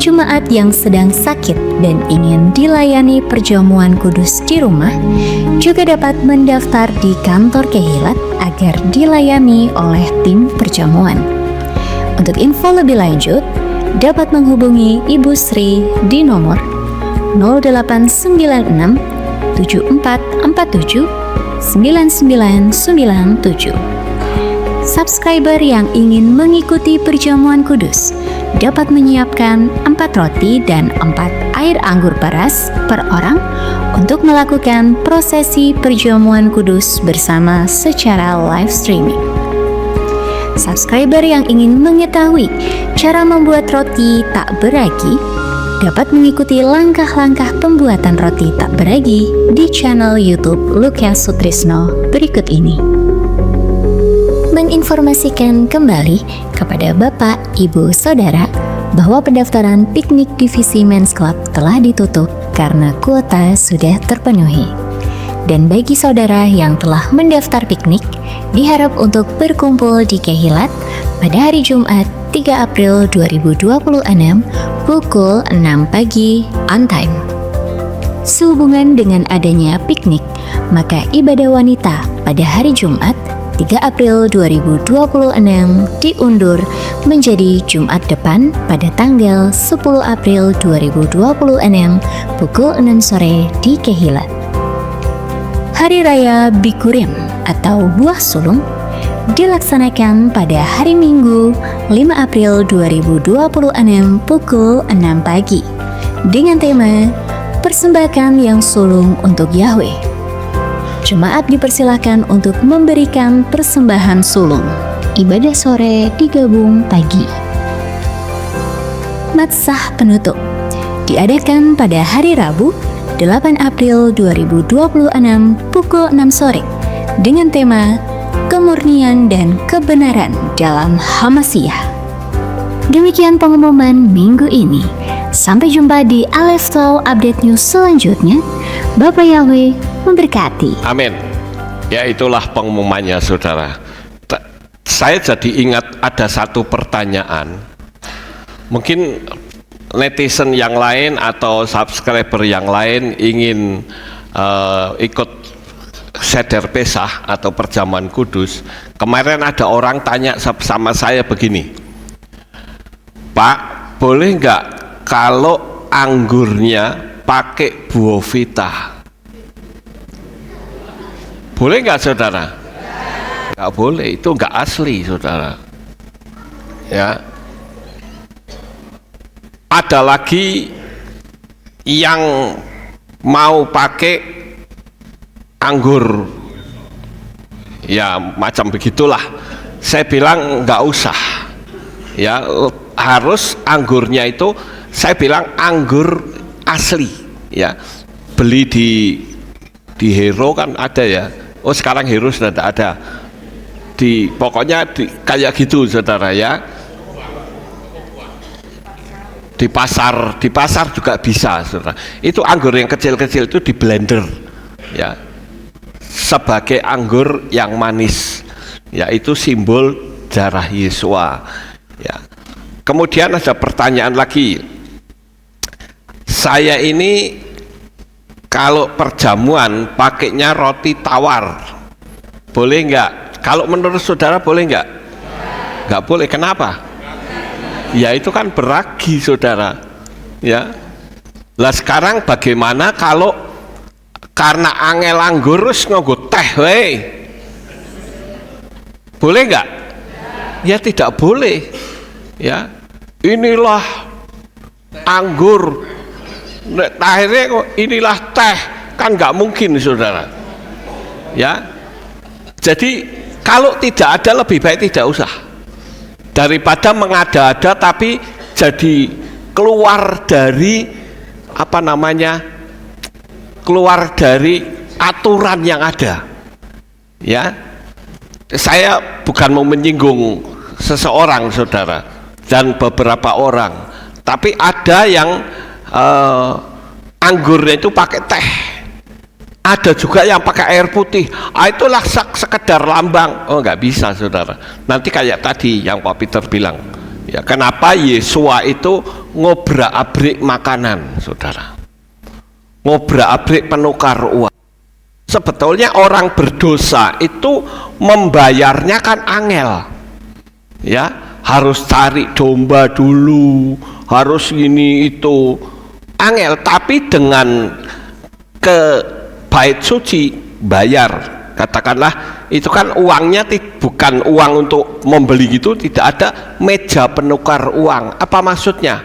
jemaat yang sedang sakit dan ingin dilayani perjamuan kudus di rumah juga dapat mendaftar di kantor Kehilat agar dilayani oleh tim perjamuan. Untuk info lebih lanjut, dapat menghubungi Ibu Sri di nomor 0896 7447 9997. Subscriber yang ingin mengikuti perjamuan kudus dapat menyiapkan 4 roti dan 4 air anggur paras per orang untuk melakukan prosesi perjamuan kudus bersama secara live streaming. Subscriber yang ingin mengetahui cara membuat roti tak beragi dapat mengikuti langkah-langkah pembuatan roti tak beragi di channel YouTube Lukas Sutrisno berikut ini. Menginformasikan kembali kepada Bapak, Ibu, Saudara bahwa pendaftaran piknik divisi Men's Club telah ditutup karena kuota sudah terpenuhi. Dan bagi saudara yang telah mendaftar piknik, diharap untuk berkumpul di Kehilat pada hari Jumat 3 April 2026 pukul 6 pagi on time. Sehubungan dengan adanya piknik, maka ibadah wanita pada hari Jumat 3 April 2026 diundur menjadi Jumat depan pada tanggal 10 April 2026 pukul 6 sore di Kehilat. Hari Raya Bikurim atau Buah Sulung dilaksanakan pada hari Minggu 5 April 2026 pukul 6 pagi dengan tema Persembahan yang Sulung untuk Yahweh. Jemaat dipersilakan untuk memberikan persembahan sulung. Ibadah sore digabung pagi. Matsah penutup diadakan pada hari Rabu 8 April 2026 pukul 6 sore dengan tema Kemurnian dan Kebenaran dalam Hamasiah. Demikian pengumuman minggu ini. Sampai jumpa di Aleph Talk Update News selanjutnya. Bapak Yahweh memberkati. Amin. Ya, itulah pengumumannya, saudara. Saya jadi ingat ada satu pertanyaan. Mungkin netizen yang lain atau subscriber yang lain ingin ikut seder Pesah atau perjamuan kudus. Kemarin ada orang tanya sama saya begini, Pak, boleh nggak kalau anggurnya pakai buovita? Boleh nggak, saudara? Nggak boleh, itu nggak asli, saudara. Ya. Ada lagi yang mau pakai anggur, ya macam begitulah. Saya bilang nggak usah. Ya, harus anggurnya itu, saya bilang anggur asli. Ya, beli di Hero kan ada ya. Oh, sekarang Hero sudah tidak ada. Pokoknya kayak gitu, saudara ya. Di pasar juga bisa, saudara. Itu anggur yang kecil-kecil itu di blender, ya, sebagai anggur yang manis, ya, itu simbol darah Yesua, ya. Kemudian ada pertanyaan lagi. Saya ini kalau perjamuan pakainya roti tawar, boleh nggak? Kalau menurut saudara boleh nggak? Nggak boleh. Kenapa? Ya itu kan beragi, saudara. Ya. Lah sekarang bagaimana kalau karena angel anggur terus nganggo teh, weh? Boleh nggak? Ya tidak boleh. Ya. Inilah anggur. Akhirnya kok inilah teh, kan nggak mungkin, saudara. Ya. Jadi kalau tidak ada lebih baik tidak usah, daripada mengada-ada tapi jadi keluar dari apa namanya, keluar dari aturan yang ada. Ya, saya bukan mau menyinggung seseorang, saudara, dan beberapa orang, tapi ada yang anggurnya itu pakai teh, ada juga yang pakai air putih. Itulah sekedar lambang. Oh, nggak bisa, saudara. Nanti kayak tadi yang Pak Peter bilang, ya, kenapa Yesua itu ngobrak-abrik makanan, saudara, ngobrak-abrik penukar uang. Sebetulnya orang berdosa itu membayarnya kan angel, ya, harus cari domba dulu, harus ini itu. Angel, tapi dengan ke bait suci bayar, katakanlah itu kan uangnya bukan uang untuk membeli gitu, tidak ada meja penukar uang. Apa maksudnya?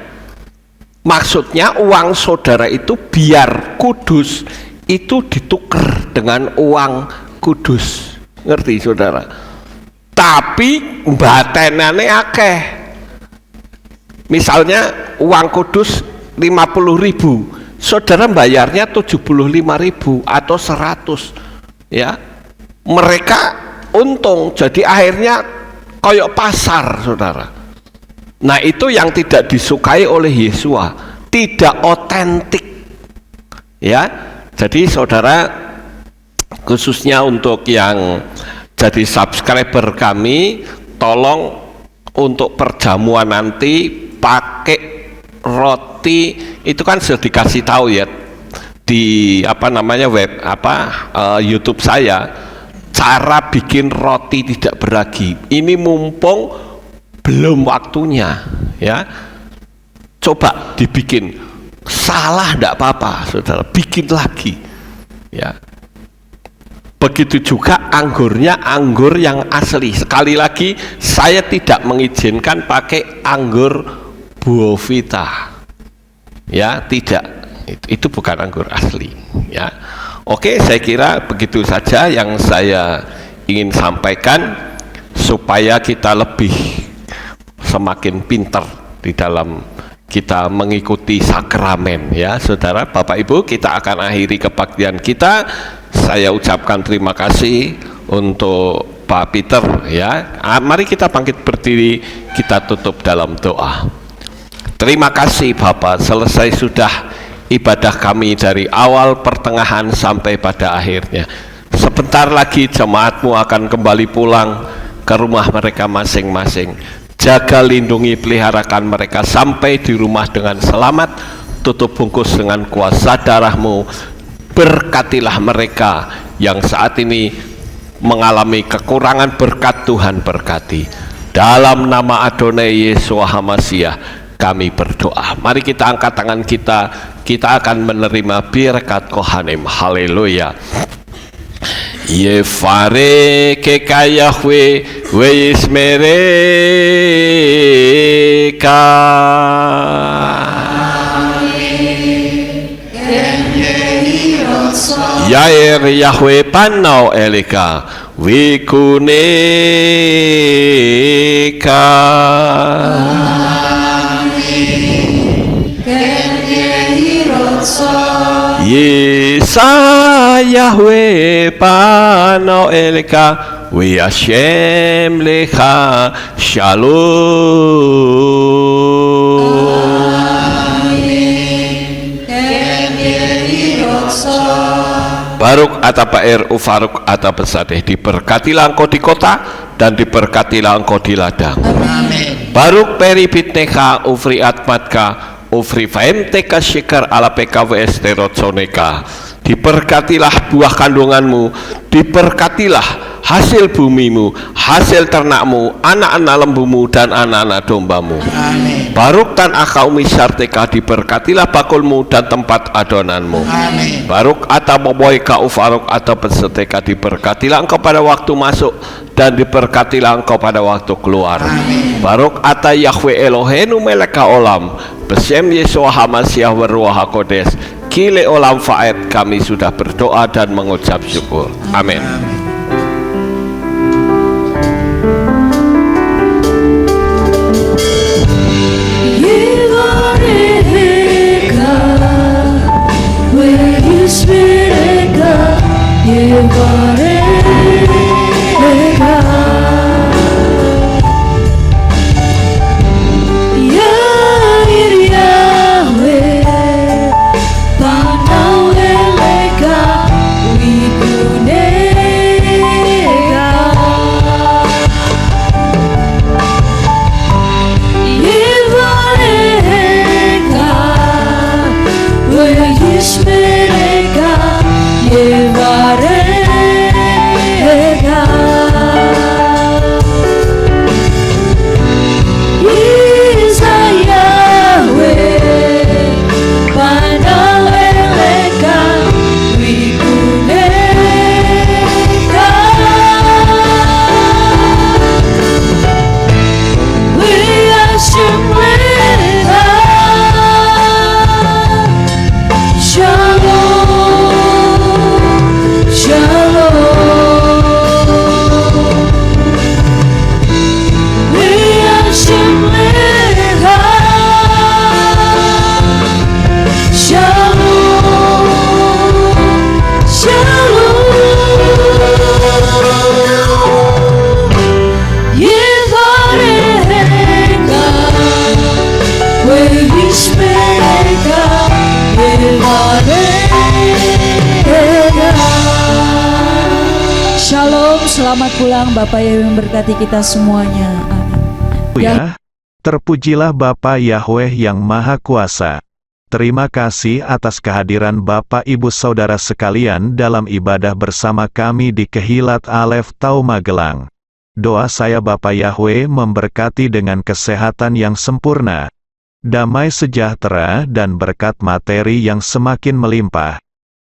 Maksudnya uang saudara itu biar kudus itu ditukar dengan uang kudus, ngerti saudara? Tapi batenane akeh. Misalnya uang kudus 50.000, saudara bayarnya 75.000 atau 100, ya. Mereka untung, jadi akhirnya koyok pasar, saudara. Nah, itu yang tidak disukai oleh Yesua, tidak otentik, ya. Jadi saudara, khususnya untuk yang jadi subscriber kami, tolong untuk perjamuan nanti pakai roti, itu kan sudah dikasih tahu ya di YouTube saya, cara bikin roti tidak beragi. Ini mumpung belum waktunya, ya. Coba dibikin, salah tidak apa-apa, saudara, bikin lagi, ya. Begitu juga anggurnya, anggur yang asli. Sekali lagi, saya tidak mengizinkan pakai anggur Buovita, ya, tidak. Itu bukan anggur asli, ya. Oke, saya kira begitu saja yang saya ingin sampaikan supaya kita lebih semakin pintar di dalam kita mengikuti sakramen, ya saudara. Bapak Ibu, kita akan akhiri kebaktian kita. Saya ucapkan terima kasih untuk Pak Peter, ya. Mari kita bangkit berdiri, kita tutup dalam doa. Terima kasih Bapak, selesai sudah ibadah kami dari awal, pertengahan sampai pada akhirnya. Sebentar lagi jemaatmu akan kembali pulang ke rumah mereka masing-masing. Jaga, lindungi, peliharakan mereka sampai di rumah dengan selamat. Tutup bungkus dengan kuasa darah-Mu. Berkatilah mereka yang saat ini mengalami kekurangan, berkat Tuhan berkati. Dalam nama Adonai Yeshua HaMashiach kami berdoa. Mari kita angkat tangan kita akan menerima birkat Kohanim. Haleluya. Yefare keka Yahweh weismereka Yair Yahweh panau elika wikuneka Yesa Yahweh pano elka we Hashem lecha shalom. Baruk ata Baer ufaruk ata Besadeh, diberkatilah engkau di kota dan diberkatilah engkau di ladang. Baruk peri bitnecha ufri atmatka Ufri faemteka syikar ala PKWS terotsoneka. Diberkatilah buah kandunganmu, diberkatilah hasil bumimu, hasil ternakmu, anak-anak lembumu dan anak-anak dombamu. Amin. Baruk tan akaumi syarteka, diberkatilah bakulmu dan tempat adonanmu. Amin. Baruk atamoboika ufaruk atau peseteka, diberkatilah engkau pada waktu masuk dan diberkatilah engkau pada waktu keluar. Amin. Baruk ata Yahweh Elohenu meleka olam Besem Yeshua HaMashiach Waruah HaKodes Kile olam faed. Kami sudah berdoa dan mengucap syukur. Amin. Panau eleka, wikune Selamat pulang, Bapak Yahweh memberkati kita semuanya. Amin. Ya, terpujilah Bapa Yahweh yang Maha Kuasa. Terima kasih atas kehadiran Bapak Ibu Saudara sekalian dalam ibadah bersama kami di Kehilat Alef Tau Magelang. Doa saya Bapa Yahweh memberkati dengan kesehatan yang sempurna, damai sejahtera dan berkat materi yang semakin melimpah.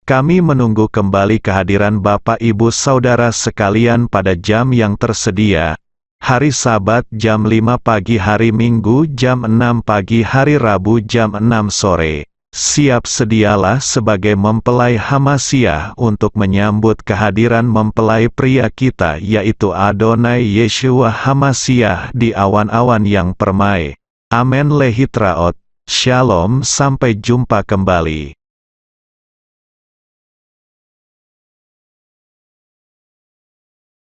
Kami menunggu kembali kehadiran Bapak Ibu Saudara sekalian pada jam yang tersedia. Hari Sabat jam 5 pagi, hari Minggu jam 6 pagi, hari Rabu jam 6 sore. Siap sedialah sebagai mempelai Hamasiah untuk menyambut kehadiran mempelai pria kita yaitu Adonai Yeshua Hamasiah di awan-awan yang permai. Amen lehitraot. Shalom, sampai jumpa kembali.